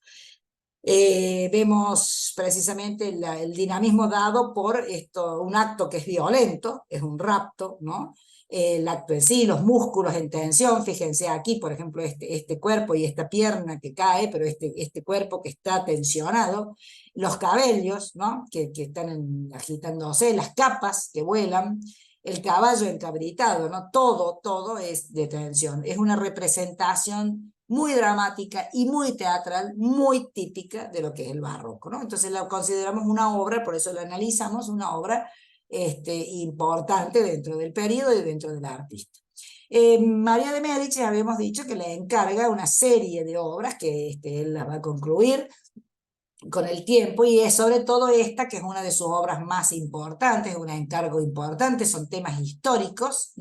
Vemos precisamente el dinamismo dado por un acto que es violento, es un rapto, ¿no? El acto en sí, los músculos en tensión, fíjense aquí, por ejemplo, este cuerpo y esta pierna que cae, pero este cuerpo que está tensionado, los cabellos, ¿no?, que están agitándose, las capas que vuelan, el caballo encabritado, ¿no? Todo es de tensión, es una representación muy dramática y muy teatral, muy típica de lo que es el barroco, ¿no? Entonces la consideramos una obra, por eso la analizamos, una obra importante dentro del periodo y dentro del artista. María de Médici, habíamos dicho que le encarga una serie de obras que él las va a concluir con el tiempo, y es sobre todo esta, que es una de sus obras más importantes, un encargo importante, son temas históricos.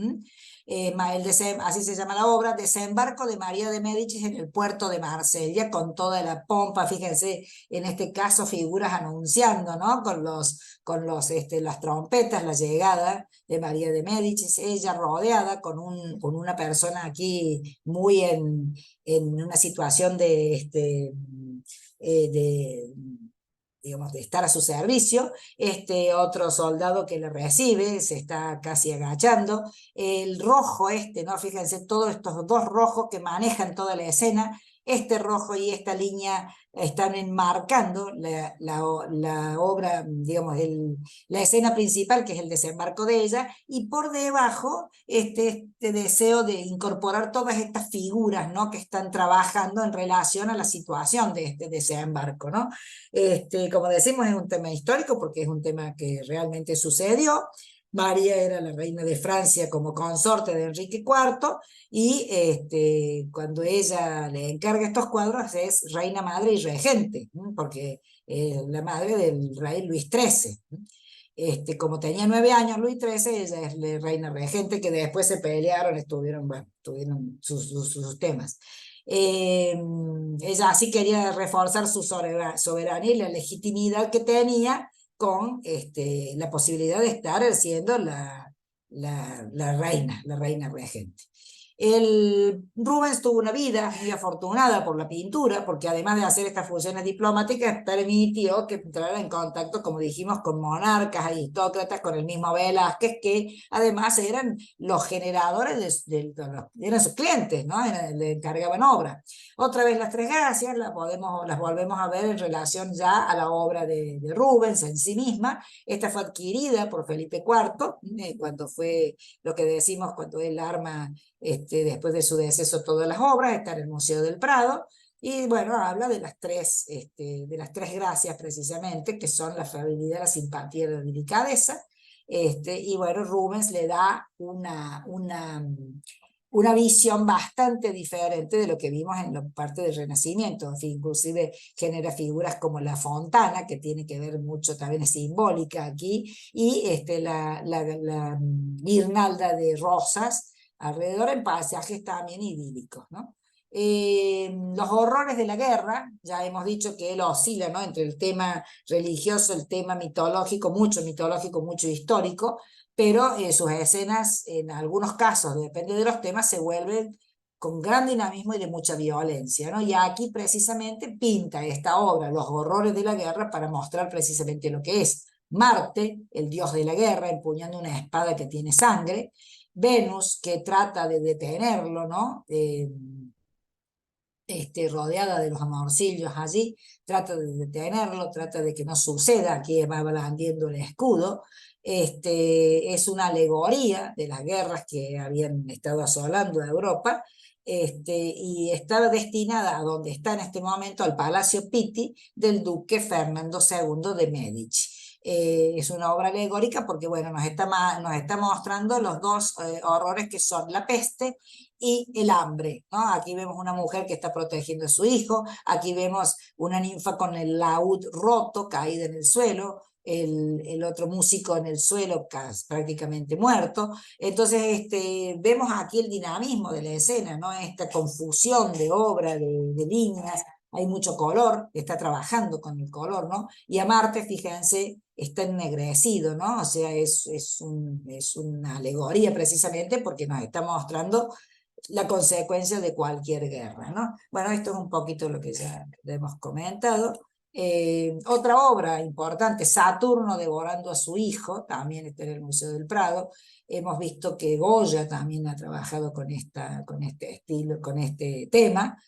Así se llama la obra, Desembarco de María de Médicis en el puerto de Marsella, con toda la pompa, fíjense, en este caso figuras anunciando, ¿no?, con las trompetas, la llegada de María de Médicis, ella rodeada con una persona aquí muy en una situación digamos, de estar a su servicio. Otro soldado que le recibe, se está casi agachando, el rojo ¿no? Fíjense, todos estos dos rojos que manejan toda la escena, este rojo y esta línea están enmarcando la obra, digamos, la escena principal, que es el desembarco de ella, y por debajo este deseo de incorporar todas estas figuras, ¿no?, que están trabajando en relación a la situación de este desembarco, ¿no? Como decimos, es un tema histórico porque es un tema que realmente sucedió. María era la reina de Francia como consorte de Enrique IV, y cuando ella le encarga estos cuadros es reina madre y regente, porque es la madre del rey Luis XIII. Como tenía 9 años Luis XIII, ella es la reina regente, que después se pelearon, tuvieron sus temas. Ella así quería reforzar su soberanía y la legitimidad que tenía con la posibilidad de estar siendo la reina regente. Rubens tuvo una vida muy afortunada por la pintura, porque además de hacer estas funciones diplomáticas, permitió que entrara en contacto, como dijimos, con monarcas, aristócratas, con el mismo Velázquez, que además eran los generadores eran sus clientes, ¿no? Le encargaban obra. Otra vez las Tres Gracias las volvemos a ver en relación ya a la obra de Rubens en sí misma. Esta fue adquirida por Felipe IV, cuando fue lo que decimos, cuando él arma después de su deceso todas las obras, está en el Museo del Prado, y bueno, habla de las tres gracias precisamente, que son la afabilidad, la simpatía y la delicadeza. Y bueno, Rubens le da una visión bastante diferente de lo que vimos en la parte del Renacimiento. Inclusive genera figuras como la fontana, que tiene que ver mucho, también es simbólica aquí, y la guirnalda de rosas alrededor, en pasajes también idílicos, ¿no? Los horrores de la guerra, ya hemos dicho que él oscila, ¿no?, entre el tema religioso, el tema mitológico, mucho histórico, pero sus escenas, en algunos casos, depende de los temas, se vuelven con gran dinamismo y de mucha violencia, ¿no? Y aquí precisamente pinta esta obra, Los horrores de la guerra, para mostrar precisamente lo que es Marte, el dios de la guerra, empuñando una espada que tiene sangre. Venus, que trata de detenerlo, ¿no? Rodeada de los amorcillos allí, trata de detenerlo, trata de que no suceda, aquí va blandiendo el escudo. Es una alegoría de las guerras que habían estado asolando a Europa, y estaba destinada a donde está en este momento, al Palacio Pitti del duque Fernando II de Medici. Es una obra alegórica porque, bueno, nos está mostrando los dos horrores que son la peste y el hambre, ¿no? Aquí vemos una mujer que está protegiendo a su hijo, aquí vemos una ninfa con el laúd roto, caída en el suelo, el otro músico en el suelo prácticamente muerto. Entonces vemos aquí el dinamismo de la escena, ¿no? Esta confusión de obra, de líneas, hay mucho color, está trabajando con el color, ¿no? Y a Marte, fíjense, está ennegrecido, ¿no? O sea, es una alegoría precisamente porque nos está mostrando la consecuencia de cualquier guerra, ¿no? Bueno, esto es un poquito lo que ya hemos comentado. Otra obra importante, Saturno devorando a su hijo, también está en el Museo del Prado. Hemos visto que Goya también ha trabajado con este estilo, con este tema.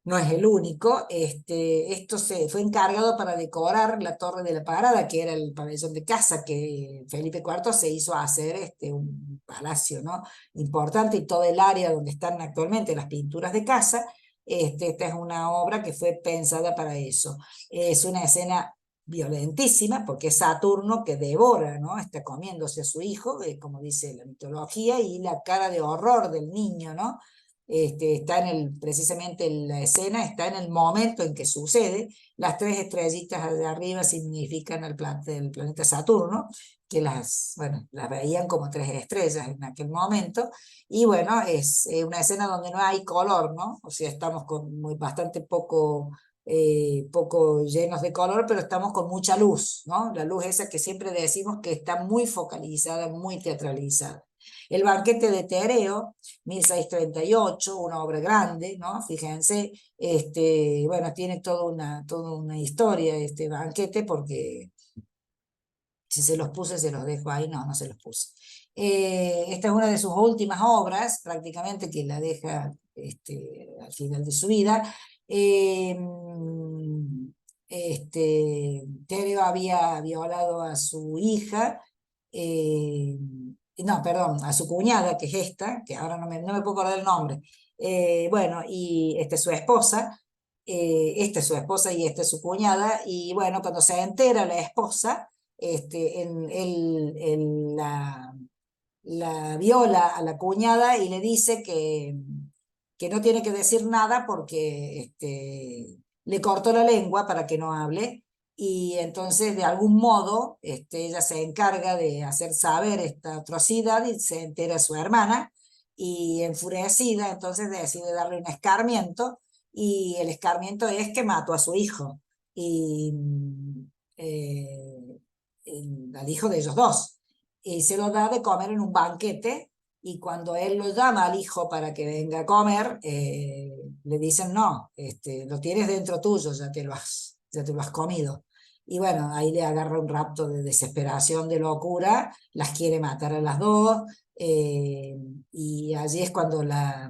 No es el único. Esto se fue encargado para decorar la Torre de la Parada, que era el pabellón de caza que Felipe IV se hizo hacer, un palacio, ¿no? Importante, y todo el área donde están actualmente las pinturas de caza. Esta es una obra que fue pensada para eso. Es una escena violentísima porque es Saturno que devora, ¿no? Está comiéndose a su hijo, como dice la mitología, y la cara de horror del niño, ¿no? Está precisamente la escena, está en el momento en que sucede. Las tres estrellitas de arriba significan el planeta Saturno, que bueno, las veían como tres estrellas en aquel momento. Y bueno, es una escena donde no hay color, ¿no? O sea, estamos bastante poco llenos de color, pero estamos con mucha luz, ¿no? La luz esa que siempre decimos que está muy focalizada, muy teatralizada. El banquete de Tereo, 1638, una obra grande, ¿no? Fíjense, bueno, tiene toda una historia este banquete, porque si se los puse, se los dejo ahí. No, no se los puse. Esta es una de sus últimas obras, prácticamente, que la deja al final de su vida. Tereo había violado a su hija, no, perdón, a su cuñada, que es esta, que ahora no me puedo acordar el nombre. Bueno, y esta es su esposa, esta es su esposa y esta es su cuñada. Y bueno, cuando se entera la esposa, la viola a la cuñada y le dice que no tiene que decir nada porque le cortó la lengua para que no hable. Y entonces, de algún modo, ella se encarga de hacer saber esta atrocidad y se entera su hermana, y enfurecida, entonces decide darle un escarmiento, y el escarmiento es que mató a su hijo, y al hijo de ellos dos, y se lo da de comer en un banquete. Y cuando él lo llama al hijo para que venga a comer, le dicen: no, lo tienes dentro tuyo, ya te lo has comido. Y bueno, ahí le agarra un rapto de desesperación, de locura, las quiere matar a las dos. Y allí es cuando la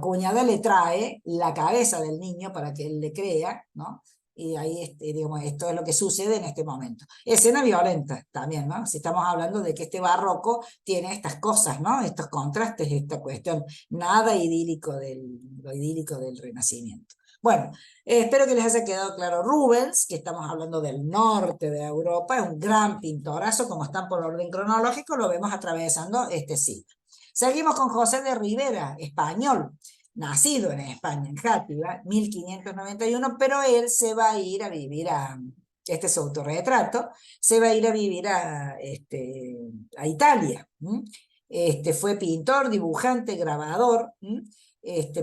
cuñada le trae la cabeza del niño para que él le crea, ¿no? Y ahí, digamos, esto es lo que sucede en este momento. Escena violenta también, ¿no? Si estamos hablando de que este barroco tiene estas cosas, ¿no? Estos contrastes, esta cuestión, nada idílico lo idílico del Renacimiento. Bueno, espero que les haya quedado claro. Rubens, que estamos hablando del norte de Europa, es un gran pintorazo. Como están por orden cronológico, lo vemos atravesando este siglo. Seguimos con José de Rivera, español, nacido en España, en Játiva, 1591, pero él se va a ir a vivir este es su autorretrato, se va a ir a vivir a Italia. Fue pintor, dibujante, grabador,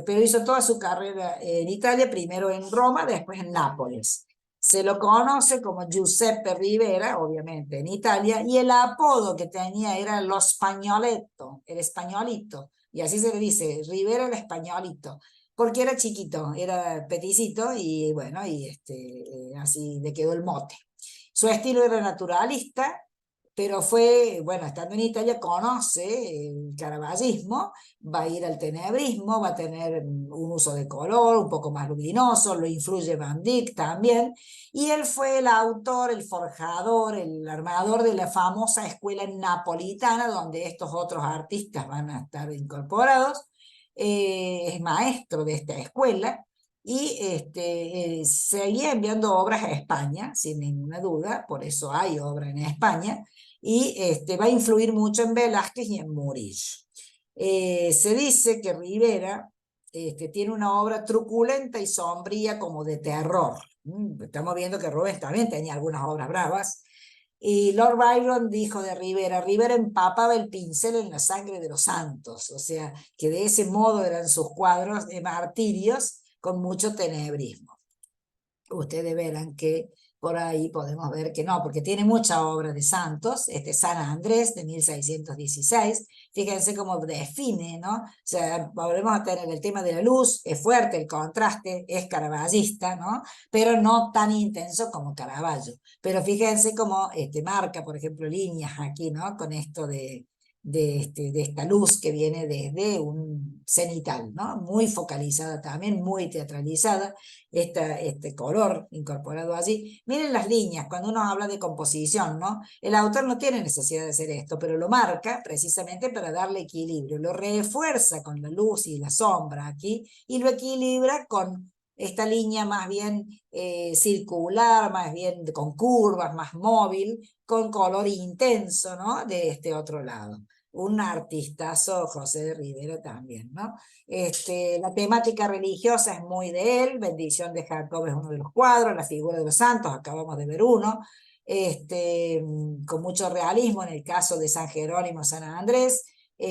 pero hizo toda su carrera en Italia, primero en Roma, después en Nápoles. Se lo conoce como Giuseppe Rivera, obviamente, en Italia, y el apodo que tenía era Lo Spagnoletto, el españolito, y así se le dice, Rivera el españolito, porque era chiquito, era peticito, y bueno, y así le quedó el mote. Su estilo era naturalista, pero fue, bueno, estando en Italia conoce el caravallismo, va a ir al tenebrismo, va a tener un uso de color un poco más luminoso, lo influye Van Dyck también, y él fue el autor, el forjador, el armador de la famosa escuela napolitana, donde estos otros artistas van a estar incorporados. Es maestro de esta escuela, y seguía enviando obras a España, sin ninguna duda, por eso hay obra en España, y va a influir mucho en Velázquez y en Murillo. Se dice que Rivera tiene una obra truculenta y sombría como de terror. Estamos viendo que Rubens también tenía algunas obras bravas. Y Lord Byron dijo de Rivera, Rivera empapaba el pincel en la sangre de los santos, o sea, que de ese modo eran sus cuadros de martirios con mucho tenebrismo. Ustedes verán que por ahí podemos ver que no, porque tiene mucha obra de santos, San Andrés de 1616, fíjense cómo define, ¿no? O sea, volvemos a tener el tema de la luz, es fuerte el contraste, es caravallista, ¿no? Pero no tan intenso como Caravaggio. Pero fíjense cómo marca, por ejemplo, líneas aquí, ¿no? Con esto de esta luz que viene desde un cenital, ¿no? Muy focalizada también, muy teatralizada, este color incorporado allí. Miren las líneas, cuando uno habla de composición, ¿no? El autor no tiene necesidad de hacer esto, pero lo marca precisamente para darle equilibrio, lo refuerza con la luz y la sombra aquí, y lo equilibra con esta línea más bien circular, más bien con curvas, más móvil, con color intenso, ¿no? De este otro lado. Un artistazo, José de Rivera también, ¿no? La temática religiosa es muy de él, Bendición de Jacob es uno de los cuadros, la figura de los santos, acabamos de ver uno, con mucho realismo en el caso de San Jerónimo, San Andrés,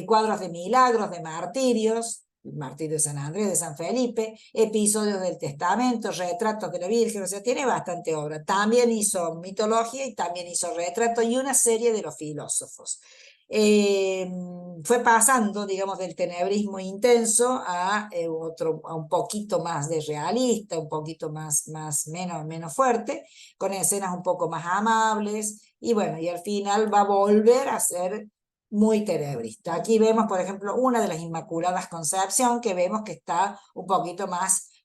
cuadros de milagros, de martirios, el martirio de San Andrés, de San Felipe, episodios del Testamento, retratos de la Virgen, o sea, tiene bastante obra. También hizo mitología y también hizo retratos y una serie de los filósofos. Fue pasando, digamos, del tenebrismo intenso a un poquito más de realista, un poquito menos fuerte, con escenas un poco más amables, y bueno, y al final va a volver a ser muy tenebrista. Aquí vemos, por ejemplo, una de las Inmaculadas Concepción, que vemos que está un poquito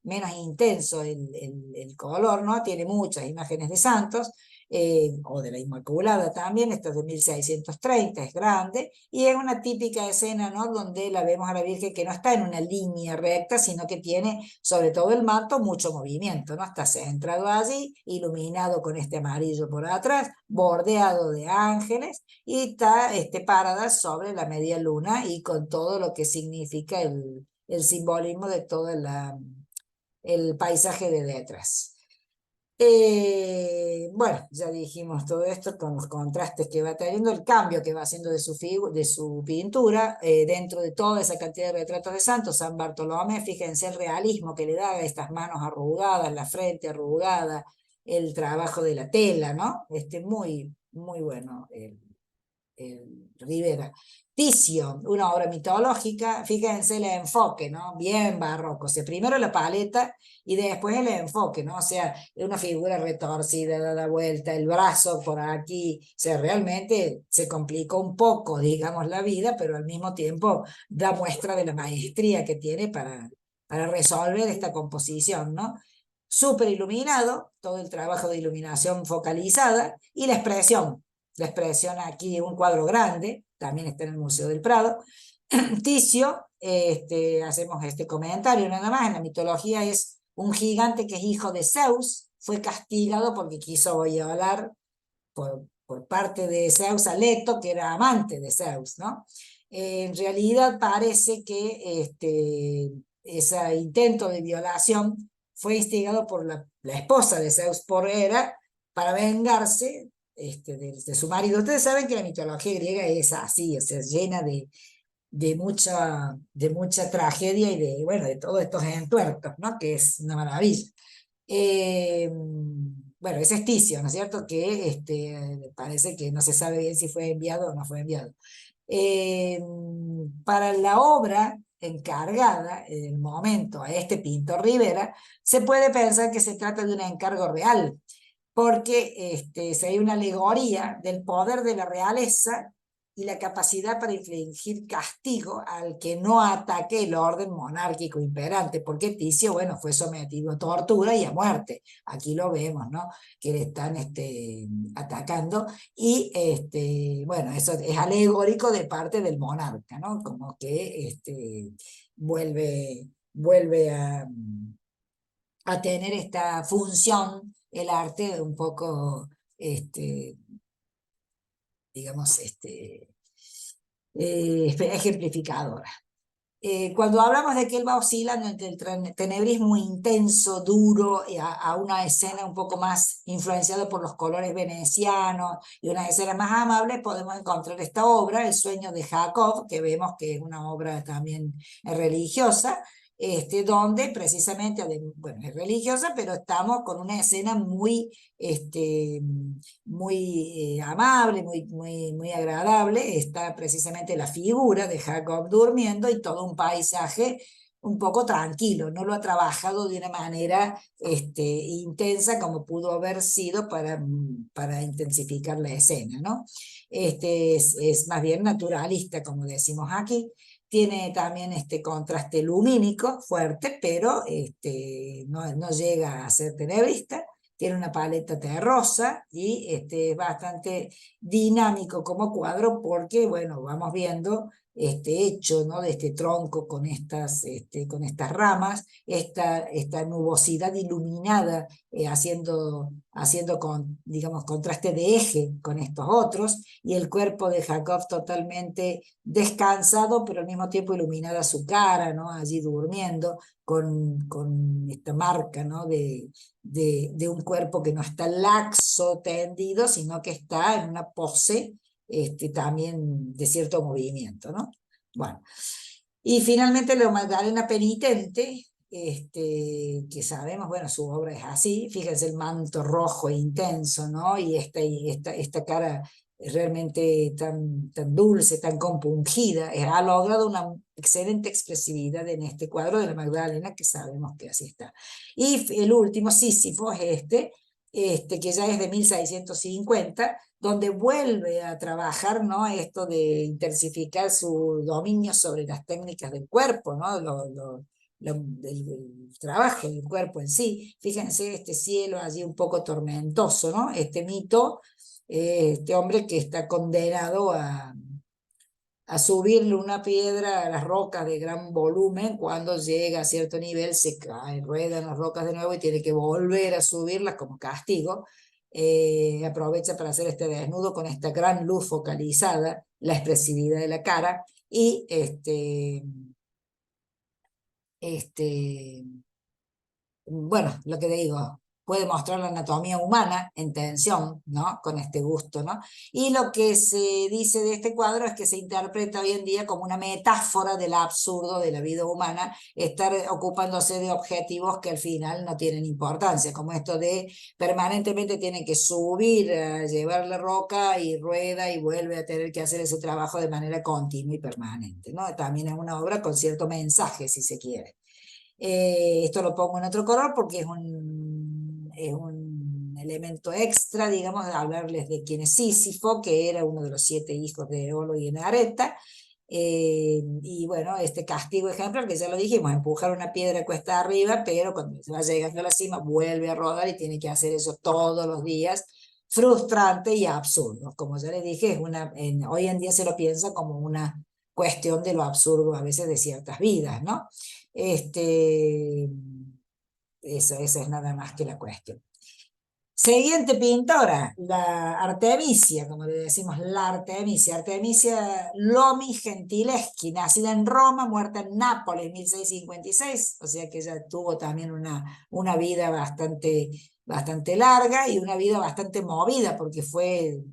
menos intenso el color, ¿no? Tiene muchas imágenes de santos, o de la Inmaculada también, esta es de 1630, es grande, y es una típica escena, ¿no? Donde la vemos a la Virgen que no está en una línea recta, sino que tiene, sobre todo el manto, mucho movimiento, ¿no? Está centrado allí, iluminado con este amarillo por atrás, bordeado de ángeles, y está parada sobre la media luna, y con todo lo que significa el simbolismo de todo el paisaje de detrás. Bueno, ya dijimos todo esto con los contrastes que va teniendo, el cambio que va haciendo de su pintura, dentro de toda esa cantidad de retratos de santos. San Bartolomé, fíjense el realismo que le da a estas manos arrugadas, la frente arrugada, el trabajo de la tela, ¿no? Muy, muy bueno Rivera. Ticio, una obra mitológica, fíjense el enfoque, ¿no? Bien barroco, o sea, primero la paleta y después el enfoque, ¿no? O sea, una figura retorcida, da vuelta, el brazo por aquí, o sea, realmente se complicó un poco, digamos, la vida, pero al mismo tiempo da muestra de la maestría que tiene para resolver esta composición, ¿no? Súper iluminado, todo el trabajo de iluminación focalizada y la expresión aquí, un cuadro grande, también está en el Museo del Prado. Ticio, hacemos este comentario nada más, en la mitología es un gigante que es hijo de Zeus, fue castigado porque quiso violar por parte de Zeus a Leto, que era amante de Zeus, ¿no? En realidad parece que ese intento de violación fue instigado por la esposa de Zeus, por Hera, para vengarse de su marido. Ustedes saben que la mitología griega es así, o sea, llena de mucha tragedia y bueno, de todos estos entuertos, ¿no? Que es una maravilla. Bueno, ese es Ticio, ¿no es cierto? Que parece que no se sabe bien si fue enviado o no fue enviado. Para la obra encargada en el momento a este pintor Rivera, se puede pensar que se trata de un encargo real, porque sería una alegoría del poder de la realeza y la capacidad para infligir castigo al que no ataque el orden monárquico imperante, porque Ticio, bueno, fue sometido a tortura y a muerte. Aquí lo vemos, ¿no? Que le están atacando, y bueno, eso es alegórico de parte del monarca, ¿no? Como que vuelve a tener esta función, el arte un poco, digamos, ejemplificadora. Cuando hablamos de que él va oscilando entre el tenebrismo intenso, duro, a una escena un poco más influenciada por los colores venecianos y una escena más amable, podemos encontrar esta obra, El sueño de Jacob, que vemos que es una obra también religiosa, donde precisamente, bueno, es religiosa, pero estamos con una escena muy, muy amable, muy agradable. Está precisamente la figura de Jacob durmiendo y todo un paisaje un poco tranquilo. No lo ha trabajado de una manera intensa como pudo haber sido para intensificar la escena, ¿no? Es más bien naturalista, como decimos aquí. Tiene también este contraste lumínico fuerte, pero no llega a ser tenebrista. Tiene una paleta terrosa y es bastante dinámico como cuadro, porque, bueno, vamos viendo este hecho, ¿no? De este tronco con estas ramas, esta nubosidad iluminada, haciendo digamos, contraste de eje con estos otros, y el cuerpo de Jacob totalmente descansado, pero al mismo tiempo iluminada su cara, ¿no? Allí durmiendo, con esta marca, ¿no? de un cuerpo que no está laxo, tendido, sino que está en una pose también de cierto movimiento, ¿no? Bueno, y finalmente la Magdalena penitente, que sabemos, bueno, su obra es así. Fíjense el manto rojo e intenso, ¿no? Y esta cara realmente tan dulce, tan compungida, ha logrado una excelente expresividad en este cuadro de la Magdalena, que sabemos que así está. Y el último, Sísifo, es que ya es de 1650, donde vuelve a trabajar, ¿no? Esto de intensificar su dominio sobre las técnicas del cuerpo, ¿no? El trabajo del cuerpo en sí. Fíjense este cielo allí un poco tormentoso, ¿no? Este mito, este hombre que está condenado a subirle una piedra a las rocas de gran volumen. Cuando llega a cierto nivel se cae, ruedan las rocas de nuevo y tiene que volver a subirlas como castigo. Aprovecha para hacer este desnudo con esta gran luz focalizada, la expresividad de la cara, y bueno, lo que te digo, puede mostrar la anatomía humana en tensión, ¿no? Con este gusto, ¿no? Y lo que se dice de este cuadro es que se interpreta hoy en día como una metáfora del absurdo de la vida humana, estar ocupándose de objetivos que al final no tienen importancia, como esto de permanentemente tienen que subir, llevar la roca y rueda y vuelve a tener que hacer ese trabajo de manera continua y permanente, ¿no? También es una obra con cierto mensaje, si se quiere. Esto lo pongo en otro color porque es un elemento extra, digamos, de hablarles de quién es Sísifo, que era uno de los 7 hijos de Eolo y Enareta. Y bueno, este castigo ejemplar, que ya lo dijimos, empujar una piedra cuesta arriba, pero cuando se va llegando a la cima vuelve a rodar y tiene que hacer eso todos los días. Frustrante y absurdo. Como ya les dije, hoy en día se lo piensa como una cuestión de lo absurdo a veces de ciertas vidas, ¿no? Esa es nada más que la cuestión. Siguiente pintora, la Artemisia, como le decimos, la Artemisia Lomi Gentileschi, nacida en Roma, muerta en Nápoles en 1656, o sea que ella tuvo también una vida bastante larga y una vida bastante movida, porque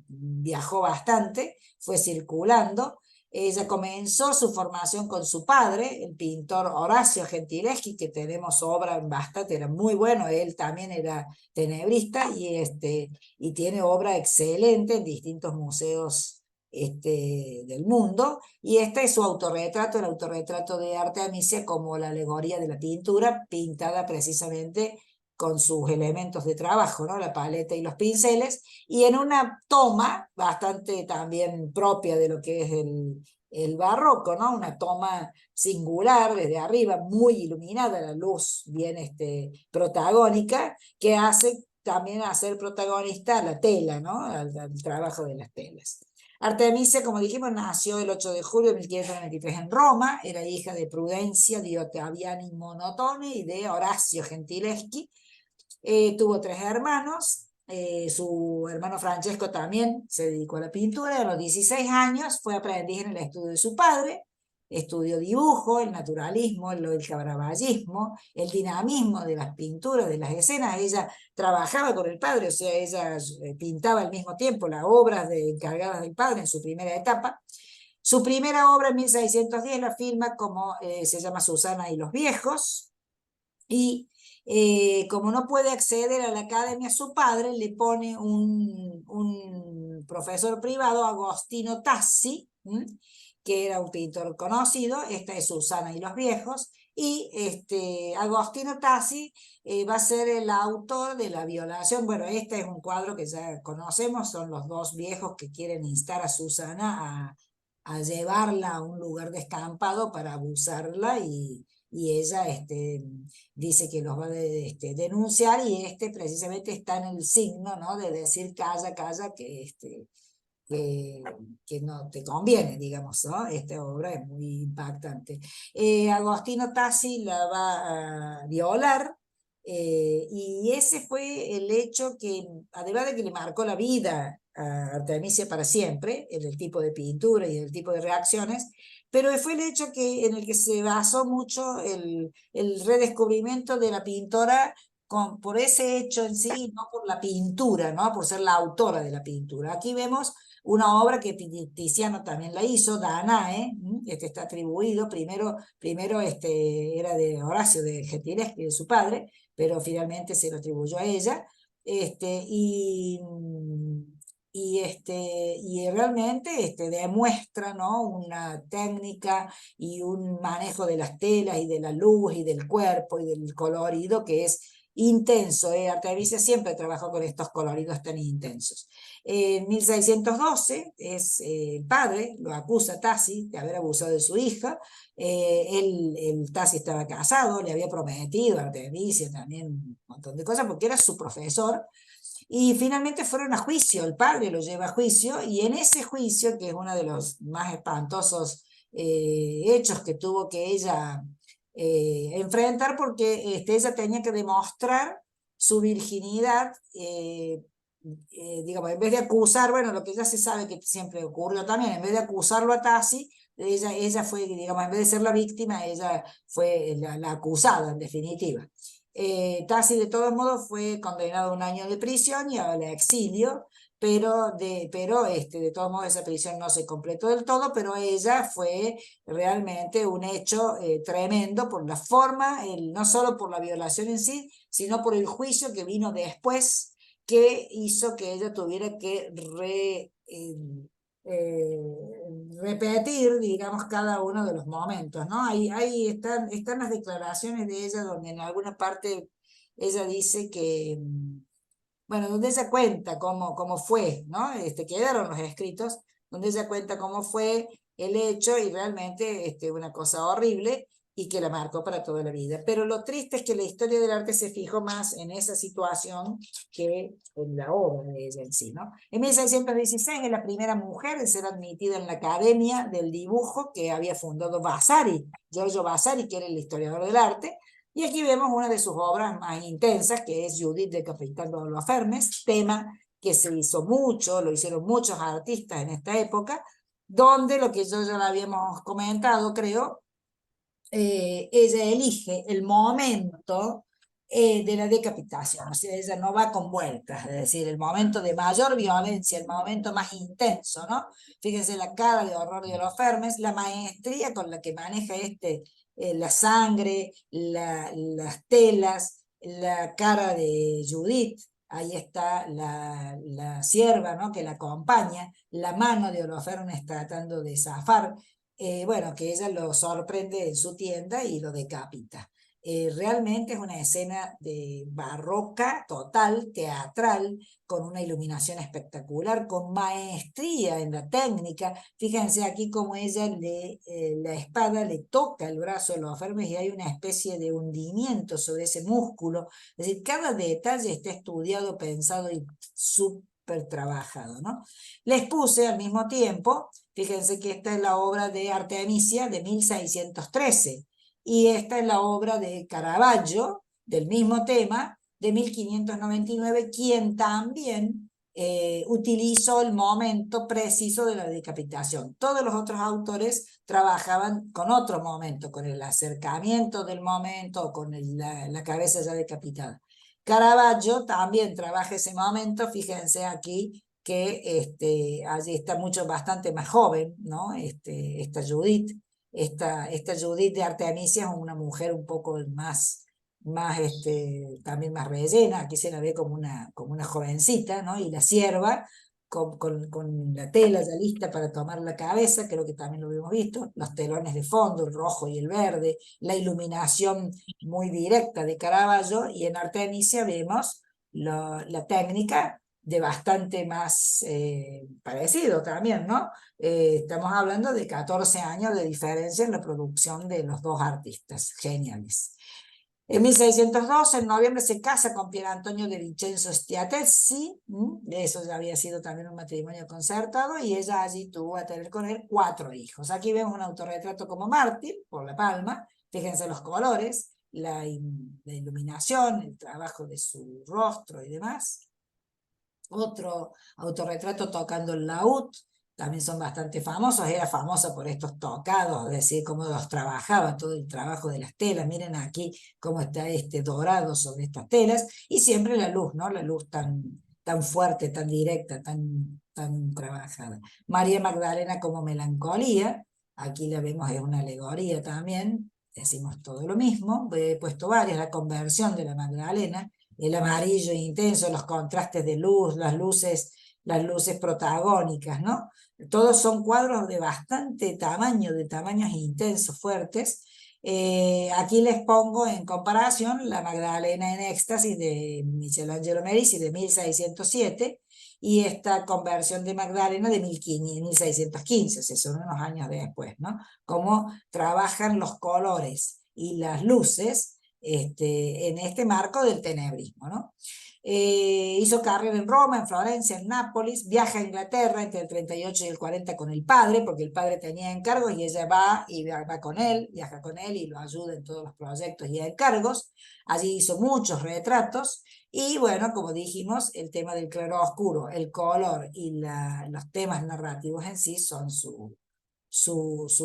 viajó bastante, fue circulando. Ella comenzó su formación con su padre, el pintor Horacio Gentileschi, que tenemos obra bastante, era muy bueno, él también era tenebrista, y tiene obra excelente en distintos museos del mundo, y este es su autorretrato, el autorretrato de Artemisia como la alegoría de la pintura, pintada precisamente con sus elementos de trabajo, ¿no? La paleta y los pinceles, y en una toma bastante también propia de lo que es el barroco, ¿no? Una toma singular desde arriba, muy iluminada, la luz bien protagónica, que hace también hacer protagonista la tela, ¿no? Al trabajo de las telas. Artemisia, como dijimos, nació el 8 de julio de 1593 en Roma, era hija de Prudencia di Ottaviani Monotone y de Horacio Gentileschi. Tuvo 3 hermanos, su hermano Francesco también se dedicó a la pintura, a los 16 años fue aprendiz en el estudio de su padre, estudió dibujo, el naturalismo, el caraballismo, el dinamismo de las pinturas, de las escenas. Ella trabajaba con el padre, o sea, ella pintaba al mismo tiempo las obras encargadas del padre en su primera etapa. Su primera obra en 1610 la filma como se llama Susana y los viejos, y como no puede acceder a la academia, su padre le pone un profesor privado, Agostino Tassi, que era un pintor conocido. Esta es Susana y los viejos, y Agostino Tassi va a ser el autor de la violación. Bueno, este es un cuadro que ya conocemos, son los 2 viejos que quieren instar a Susana a llevarla a un lugar descampado para abusarla, y ella dice que los va a denunciar, y precisamente está en el signo, ¿no? De decir calla, calla, que no te conviene, digamos, ¿no? Esta obra es muy impactante. Agostino Tassi la va a violar, y ese fue el hecho que, además de que le marcó la vida a Artemisia para siempre, en el tipo de pintura y en el tipo de reacciones, pero fue el hecho en el que se basó mucho el redescubrimiento de la pintora por ese hecho en sí, no por la pintura, ¿no? Por ser la autora de la pintura. Aquí vemos una obra que Tiziano también la hizo, Danae, está atribuido, primero era de Horacio de Gentileschi, de su padre, pero finalmente se lo atribuyó a ella, y realmente demuestra, ¿no? Una técnica y un manejo de las telas y de la luz y del cuerpo y del colorido que es intenso. Artemisia siempre trabajó con estos coloridos tan intensos. En 1612 el padre lo acusa a Tassi de haber abusado de su hija. El Tassi estaba casado, le había prometido a Artemisia también un montón de cosas porque era su profesor. Y finalmente fueron a juicio, el padre lo lleva a juicio, y en ese juicio, que es uno de los más espantosos hechos que tuvo que ella enfrentar, porque ella tenía que demostrar su virginidad, digamos, en vez de acusar, bueno, lo que ya se sabe que siempre ocurrió también, en vez de acusarlo a Tassi, ella fue, digamos, en vez de ser la víctima, ella fue la acusada, en definitiva. Tassi de todos modos fue condenado a 1 año de prisión y al exilio, pero de todos modos esa prisión no se completó del todo, pero ella fue realmente un hecho tremendo por la forma, no solo por la violación en sí, sino por el juicio que vino después, que hizo que ella tuviera que repetir, digamos, cada uno de los momentos, ¿no? Ahí están las declaraciones de ella, donde en alguna parte ella dice que, bueno, donde ella cuenta cómo fue, ¿no? Quedaron los escritos, donde ella cuenta cómo fue el hecho, y realmente una cosa horrible, y que la marcó para toda la vida. Pero lo triste es que la historia del arte se fijó más en esa situación que en la obra de ella en sí, ¿no? En 1616 es la primera mujer en ser admitida en la Academia del Dibujo que había fundado Vasari, Giorgio Vasari, que era el historiador del arte. Y aquí vemos una de sus obras más intensas, que es Judith decapitando a Holofernes, tema que se hizo mucho, lo hicieron muchos artistas en esta época, donde lo que ya lo habíamos comentado, creo, ella elige el momento de la decapitación, o sea, ella no va con vueltas, es decir, el momento de mayor violencia, el momento más intenso, ¿no? Fíjense la cara de horror de Holofernes, la maestría con la que maneja la sangre, las telas, la cara de Judith. Ahí está la sierva, ¿no? Que la acompaña, la mano de Holofernes tratando de zafar. Bueno, que ella lo sorprende en su tienda y lo decapita. Realmente es una escena de barroca total, teatral, con una iluminación espectacular, con maestría en la técnica. Fíjense aquí cómo ella la espada le toca el brazo de los Fermes y hay una especie de hundimiento sobre ese músculo. Es decir, cada detalle está estudiado, pensado y súper trabajado, ¿no? Les puse al mismo tiempo, fíjense que esta es la obra de Artemisia de 1613. Y esta es la obra de Caravaggio, del mismo tema, de 1599, quien también utilizó el momento preciso de la decapitación. Todos los otros autores trabajaban con otro momento, con el acercamiento del momento, con la cabeza ya decapitada. Caravaggio también trabaja ese momento, fíjense aquí que allí está bastante más joven, ¿no? Esta Judith. Esta Judith de Artemisia es una mujer un poco también más rellena, aquí se la ve como una jovencita, ¿no? Y la sierva con la tela ya lista para tomar la cabeza, creo que también lo hemos visto, los telones de fondo, el rojo y el verde, la iluminación muy directa de Caravaggio, y en Artemisia vemos la técnica de bastante más parecido también, ¿no? Estamos hablando de 14 años de diferencia en la producción de los dos artistas geniales. En 1612, en noviembre, se casa con Pier Antonio de Vincenzo Stiatessi, eso ya había sido también un matrimonio concertado, y ella allí tuvo a tener con él 4 hijos. Aquí vemos un autorretrato como mártir, por La Palma, fíjense los colores, la iluminación, el trabajo de su rostro y demás. Otro autorretrato tocando el laúd, también son bastante famosos, era famosa por estos tocados, es decir, cómo los trabajaba, todo el trabajo de las telas. Miren aquí cómo está dorado sobre estas telas, y siempre la luz, ¿no? La luz tan fuerte, tan directa, tan trabajada. María Magdalena como melancolía, aquí la vemos, es una alegoría también, decimos todo lo mismo, he puesto varias, la conversión de la Magdalena, el amarillo intenso, los contrastes de luz, las luces protagónicas, ¿no? Todos son cuadros de bastante tamaño, de tamaños intensos, fuertes. Aquí les pongo en comparación la Magdalena en éxtasis de Michelangelo Merisi de 1607 y esta conversión de Magdalena de 1615, o sea, son unos años después, ¿no? Cómo trabajan los colores y las luces en este marco del tenebrismo, ¿no? Hizo carrera en Roma, en Florencia, en Nápoles, viaja a Inglaterra entre el 38 y el 40 con el padre, porque el padre tenía encargos y ella va con él, viaja con él y lo ayuda en todos los proyectos y encargos. Allí hizo muchos retratos y bueno, como dijimos, el tema del claroscuro, el color y los temas narrativos en sí son su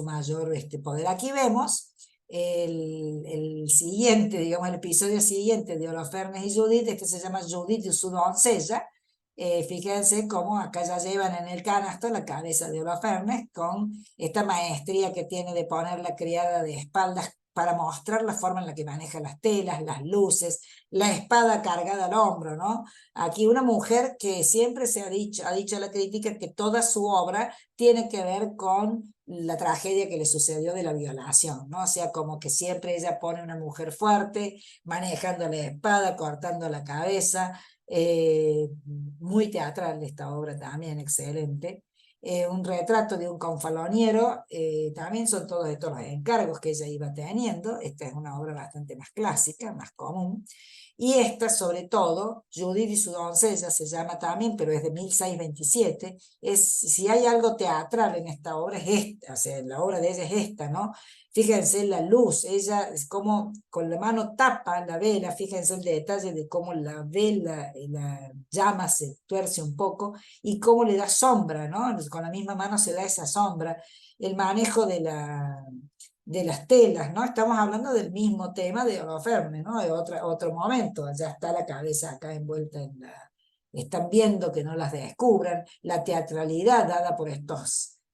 mayor poder. Aquí vemos el siguiente, digamos, el episodio siguiente de Holofernes y Judith, este se llama Judith y su doncella. Fíjense cómo acá ya llevan en el canasto la cabeza de Holofernes con esta maestría que tiene de poner la criada de espaldas para mostrar la forma en la que maneja las telas, las luces, la espada cargada al hombro, ¿no? Aquí una mujer que siempre ha dicho a la crítica que toda su obra tiene que ver con la tragedia que le sucedió de la violación, ¿no? O sea, como que siempre ella pone una mujer fuerte, manejando la espada, cortando la cabeza, muy teatral esta obra también, excelente. Un retrato de un confaloniero, también son todos estos los encargos que ella iba teniendo. Esta es una obra bastante más clásica, más común. Y esta, sobre todo, Judith y su doncella se llama también, pero es de 1627. Si hay algo teatral en esta obra, es esta, o sea, en la obra de ella es esta, ¿no? Fíjense la luz, ella es como con la mano tapa la vela, fíjense el detalle de cómo la vela, la llama se tuerce un poco y cómo le da sombra, ¿no? Con la misma mano se da esa sombra, el manejo de las telas, ¿no? Estamos hablando del mismo tema de Holofernes, ¿no? De otro momento, ya está la cabeza acá envuelta en están viendo que no las descubran, la teatralidad dada por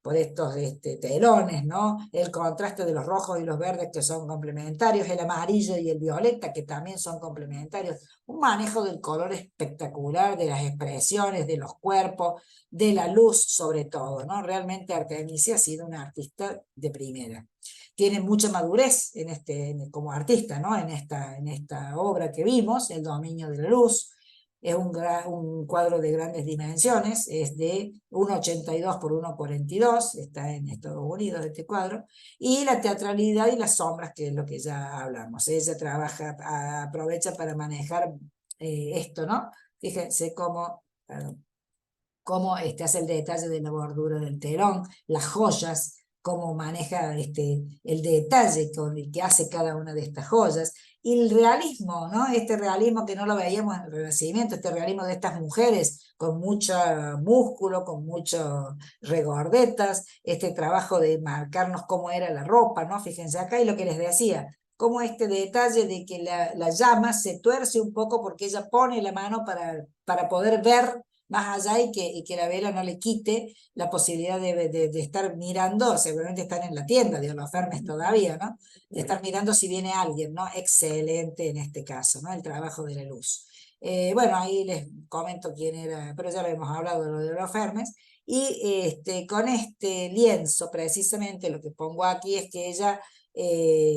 por estos telones, ¿no? El contraste de los rojos y los verdes que son complementarios, el amarillo y el violeta que también son complementarios, un manejo del color espectacular, de las expresiones, de los cuerpos, de la luz sobre todo, ¿no? Realmente Artemisia ha sido una artista de primera. Tiene mucha madurez como artista, ¿no? En esta obra que vimos, El dominio de la luz. Es un cuadro de grandes dimensiones, es de 1,82 por 1,42, está en Estados Unidos este cuadro, y la teatralidad y las sombras, que es lo que ya hablamos. Ella aprovecha para manejar esto, ¿no? Fíjense cómo hace el detalle de la bordura del telón, las joyas, cómo maneja el detalle con el que hace cada una de estas joyas, y el realismo, ¿no? Este realismo que no lo veíamos en el Renacimiento, este realismo de estas mujeres con mucho músculo, con mucho regordetas, este trabajo de marcarnos cómo era la ropa, ¿no? Fíjense acá, y lo que les decía, como este detalle de que la llama se tuerce un poco porque ella pone la mano para poder ver más allá y que la vela no le quite la posibilidad de estar mirando, seguramente están en la tienda de Holofernes todavía, ¿no? De estar mirando si viene alguien, ¿no? Excelente en este caso, ¿no? El trabajo de la luz. Bueno, ahí les comento quién era, pero ya lo hemos hablado de lo de Holofernes, y con este lienzo precisamente lo que pongo aquí es que ella...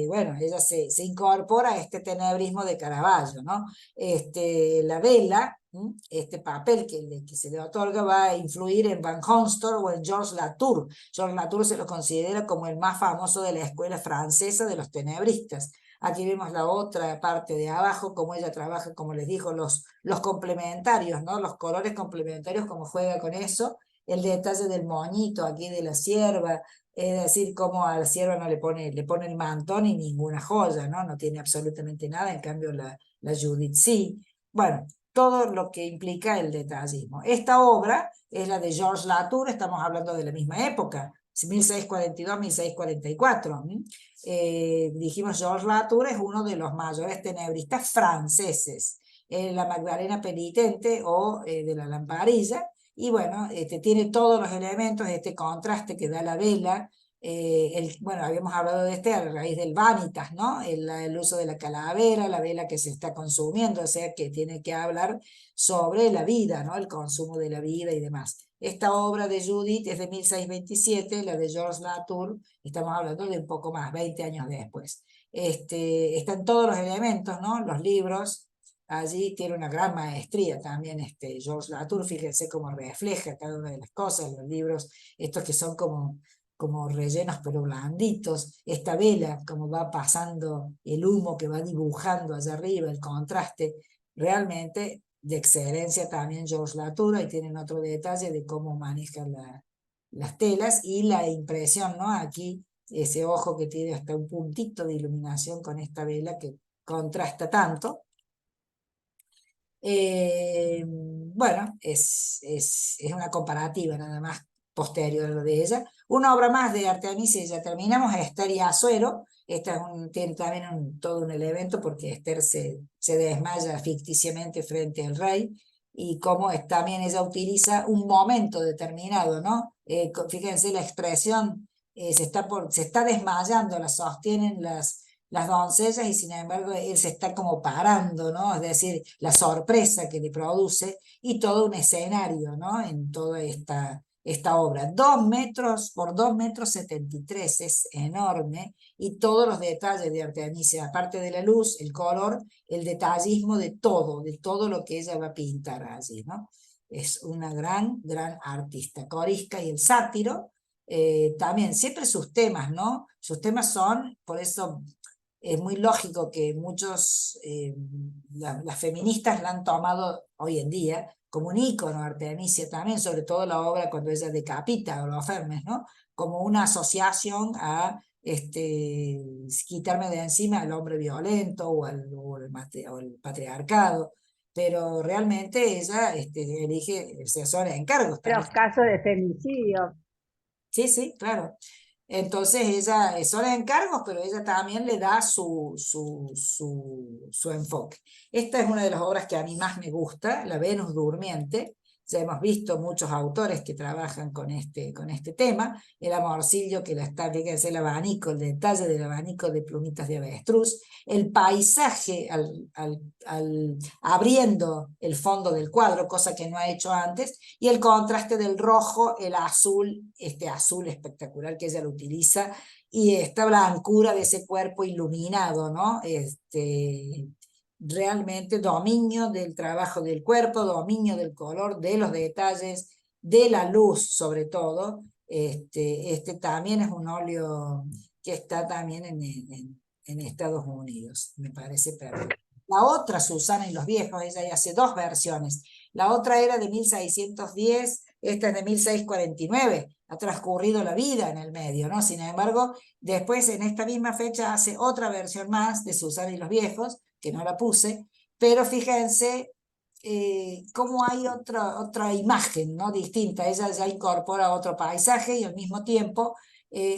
bueno, ella se incorpora a este tenebrismo de Caravaggio, ¿no? La vela, este papel que se le otorga va a influir en Van Honnstor o en Georges Latour. Georges Latour se lo considera como el más famoso de la escuela francesa de los tenebristas. Aquí vemos la otra parte de abajo, cómo ella trabaja, como les digo, los complementarios, ¿no? Los colores complementarios, cómo juega con eso, el detalle del moñito aquí de la cierva, es decir, cómo a la cierva no le pone el mantón y ninguna joya, ¿no? No tiene absolutamente nada, en cambio la Judith sí. Bueno, todo lo que implica el detallismo. Esta obra es la de Georges Latour, estamos hablando de la misma época, 1642-1644. Dijimos, Georges Latour es uno de los mayores tenebristas franceses, la Magdalena penitente o de la lamparilla, y bueno, tiene todos los elementos, este contraste que da la vela, bueno, habíamos hablado de a raíz del vanitas, ¿no? El uso de la calavera, la vela que se está consumiendo, o sea que tiene que hablar sobre la vida, ¿no? El consumo de la vida y demás. Esta obra de Judith es de 1627, la de Georges Latour, estamos hablando de un poco más, 20 años después. Están todos los elementos, ¿no? Los libros. Allí tiene una gran maestría también Georges Latour, fíjense cómo refleja cada una de las cosas, los libros, estos que son como rellenos pero blanditos, esta vela, como va pasando el humo que va dibujando allá arriba, el contraste, realmente de excelencia también Georges Latour, y tienen otro detalle de cómo manejan las telas y la impresión, ¿no? Aquí ese ojo que tiene hasta un puntito de iluminación con esta vela que contrasta tanto. Bueno, es una comparativa nada más posterior a lo de ella. Una obra más de Artemisia, ya terminamos, Esther y Asuero. Esta tiene también todo un elemento porque Esther se desmaya ficticiamente frente al rey, y cómo también ella utiliza un momento determinado, ¿no? Fíjense la expresión, se está desmayando, la sostienen las doncellas, y sin embargo él se está como parando, ¿no? Es decir, la sorpresa que le produce, y todo un escenario, ¿no? En toda esta obra. 2 metros por 2 metros 73, es enorme, y todos los detalles de Artemisia, aparte de la luz, el color, el detallismo de todo lo que ella va a pintar allí, ¿no? Es una gran artista. Corisca y el sátiro, también, siempre sus temas, ¿no? Sus temas son, por eso es muy lógico que las feministas la han tomado hoy en día como un ícono, Artemisia también, sobre todo la obra cuando ella decapita a Holofernes, ¿no? Como una asociación a quitarme de encima al hombre violento o el patriarcado, pero realmente ella elige, se son encargos Los también. casos de femicidio. Sí, claro. Entonces ella son encargos, pero ella también le da su enfoque. Esta es una de las obras que a mí más me gusta, La Venus Durmiente, ya hemos visto muchos autores que trabajan con este tema, el amorcillo que la está, fíjense el abanico, el detalle del abanico de plumitas de avestruz, el paisaje abriendo el fondo del cuadro, cosa que no ha hecho antes, y el contraste del rojo, el azul, este azul espectacular que ella lo utiliza, y esta blancura de ese cuerpo iluminado, ¿no? Realmente dominio del trabajo del cuerpo, dominio del color, de los detalles, de la luz sobre todo. Este también es un óleo que está también en Estados Unidos, me parece perfecto. La otra, Susana y los viejos, ella ya hace dos versiones. La otra era de 1610, esta es de 1649. Ha transcurrido la vida en el medio, ¿no? Sin embargo, después en esta misma fecha hace otra versión más de Susana y los viejos, que no la puse, pero fíjense cómo hay otra imagen, ¿no? Distinta. Ella ya incorpora otro paisaje y al mismo tiempo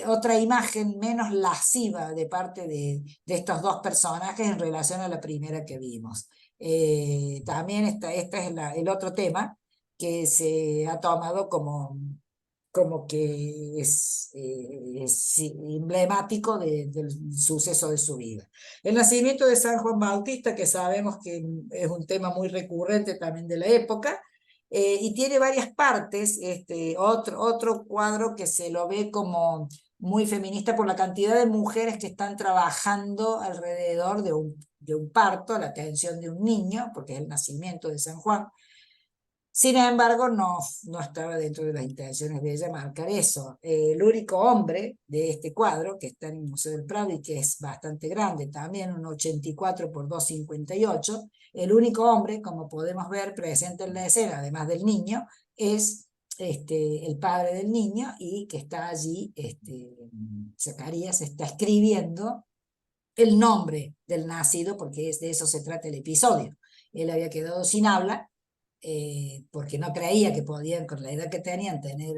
otra imagen menos lasciva de parte de estos dos personajes en relación a la primera que vimos. También este es el otro tema que se ha tomado como que es emblemático del suceso de su vida. El nacimiento de San Juan Bautista, que sabemos que es un tema muy recurrente también de la época, y tiene varias partes, otro cuadro que se lo ve como muy feminista por la cantidad de mujeres que están trabajando alrededor de un parto, la atención de un niño, porque es el nacimiento de San Juan. Sin embargo, no estaba dentro de las intenciones de ella marcar eso. El único hombre de este cuadro, que está en el Museo del Prado y que es bastante grande, también un 84 por 2,58, el único hombre, como podemos ver, presente en la escena, además del niño, es el padre del niño, y que está allí, Zacarías está escribiendo el nombre del nacido, porque de eso se trata el episodio. Él había quedado sin habla, porque no creía que podían, con la edad que tenían, tener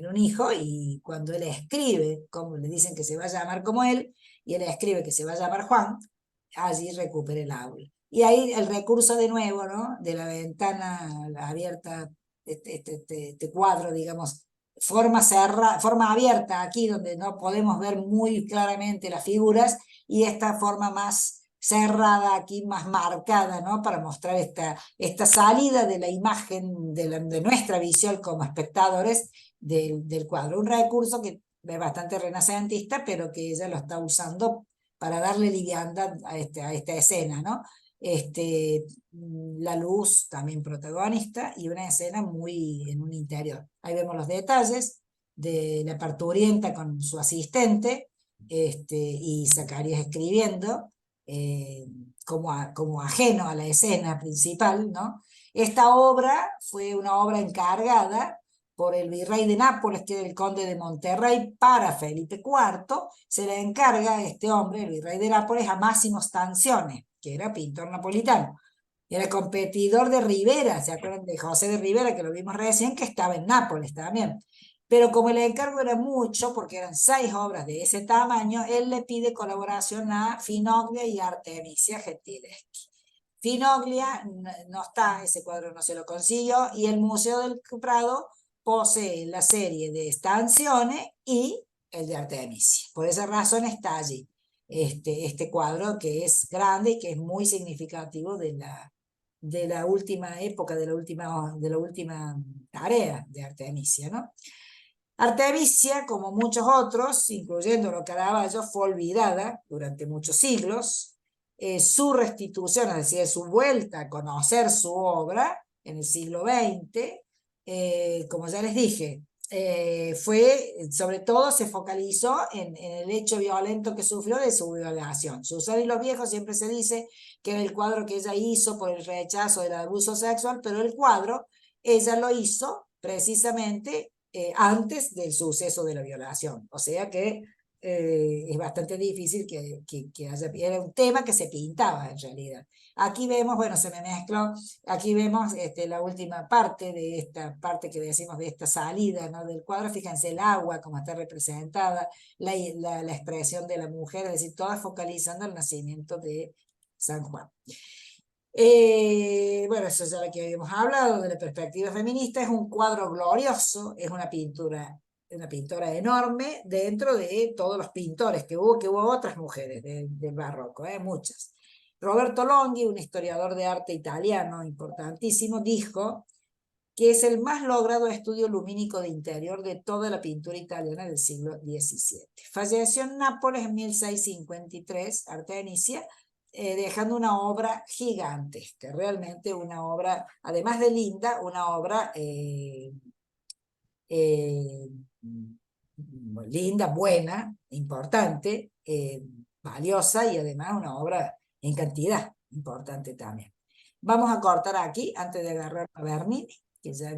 un hijo, y cuando él escribe, como le dicen que se va a llamar como él, y él escribe que se va a llamar Juan, allí recupera el habla. Y ahí el recurso de nuevo, ¿no? De la ventana abierta, este cuadro, digamos, forma abierta aquí, donde no podemos ver muy claramente las figuras, y esta forma más cerrada aquí, más marcada, ¿no? Para mostrar esta salida de la imagen, de nuestra visión como espectadores del cuadro. Un recurso que es bastante renacentista, pero que ella lo está usando para darle liviandad a esta escena, ¿no? La luz también protagonista, y una escena muy en un interior. Ahí vemos los detalles de la parturienta con su asistente, y Zacarías escribiendo, como ajeno a la escena principal, ¿no? Esta obra fue una obra encargada por el virrey de Nápoles, que era el conde de Monterrey, para Felipe IV. Se le encarga a este hombre, el virrey de Nápoles, a Máximo Stanzione, que era pintor napolitano. Era competidor de Rivera, ¿se acuerdan de José de Rivera, que lo vimos recién, que estaba en Nápoles también? Pero como el encargo era mucho, porque eran 6 obras de ese tamaño, él le pide colaboración a Finoglia y Artemisia Gentileschi. Finoglia no está, ese cuadro no se lo consiguió, y el Museo del Prado posee la serie de Stanzione y el de Artemisia. Por esa razón está allí este cuadro, que es grande y que es muy significativo de la última época, de la última tarea de Artemisia, ¿no? Artemisia, como muchos otros, incluyendo Caravaggio, fue olvidada durante muchos siglos. Su restitución, es decir, su vuelta a conocer su obra en el siglo XX, como ya les dije, sobre todo se focalizó en el hecho violento que sufrió de su violación. Susana y los viejos siempre se dice que era el cuadro que ella hizo por el rechazo del abuso sexual, pero el cuadro ella lo hizo precisamente antes del suceso de la violación. O sea que es bastante difícil que haya... Era un tema que se pintaba en realidad. Aquí vemos, bueno, se me mezcló, aquí vemos la última parte de esta parte que decimos de esta salida, ¿no? Del cuadro. Fíjense el agua, como está representada, la expresión de la mujer, es decir, todas focalizando el nacimiento de San Juan. Bueno, eso ya lo que habíamos hablado de la perspectiva feminista. Es un cuadro glorioso, es una pintura enorme dentro de todos los pintores que hubo otras mujeres del barroco, muchas. Roberto Longhi, un historiador de arte italiano importantísimo, dijo que es el más logrado estudio lumínico de interior de toda la pintura italiana del siglo XVII. Falleció en Nápoles en 1653, Artemisia, dejando una obra gigantesca, realmente una obra, además de linda, una obra linda, buena, importante, valiosa y además una obra en cantidad importante también. Vamos a cortar aquí antes de agarrar a Bernini, que ya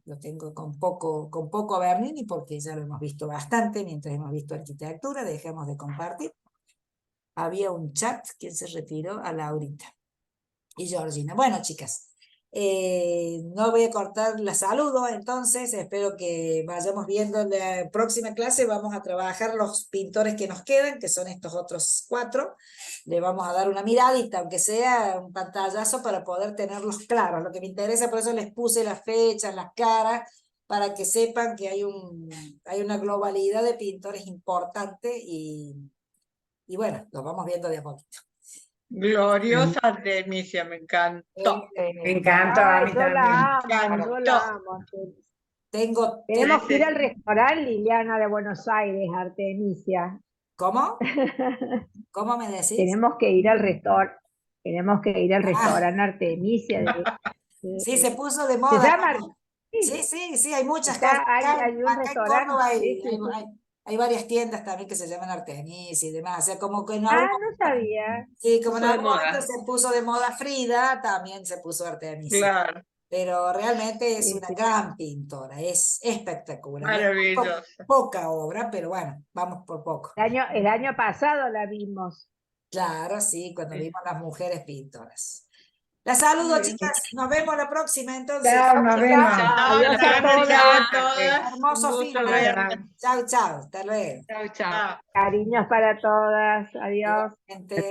lo tengo con poco Bernini porque ya lo hemos visto bastante mientras hemos visto arquitectura. Dejemos de compartir. Había un chat que se retiró a Laurita y Georgina. Bueno, chicas, no voy a cortar la saludo, entonces espero que vayamos viendo en la próxima clase. Vamos a trabajar los pintores que nos quedan, que son estos otros 4. Le vamos a dar una miradita, aunque sea un pantallazo, para poder tenerlos claros. Lo que me interesa, por eso les puse las fechas, las caras, para que sepan que hay una globalidad de pintores importante y bueno, los vamos viendo de a poquito. Gloriosa Artemisia, me encantó. Me encanta, a mí yo la también. amo, yo la amo. Tenemos que ir al restaurante Liliana de Buenos Aires, Artemisia. ¿Cómo? ¿Cómo me decís? Tenemos que ir al restaurante Artemisia. Sí, se puso de ¿Se moda. llama? Sí, hay muchas cosas. Hay un Acá en restaurante. Córdoba Sí. hay varias tiendas también que se llaman Artemisia y demás. O sea, como que en No algún, sabía. sí, como en Puso de algún moda. momento se puso de moda Frida, también se puso Artemisia. Claro, Pero realmente es Sí, una sí. gran pintora, es espectacular. maravillosa. Poca obra, pero bueno, vamos por poco. El año pasado la vimos. Claro, sí, cuando vimos las mujeres pintoras. La saludo, Muy bien. chicas. Nos vemos la próxima, entonces. Chao, nos vemos. Chao, Adiós a Natalia, todas. chao a todas. Hermoso Un gusto film. verte. Chao, chao. Hasta luego. Chao, chao. Chao. Cariños para todas. Adiós. Igualmente.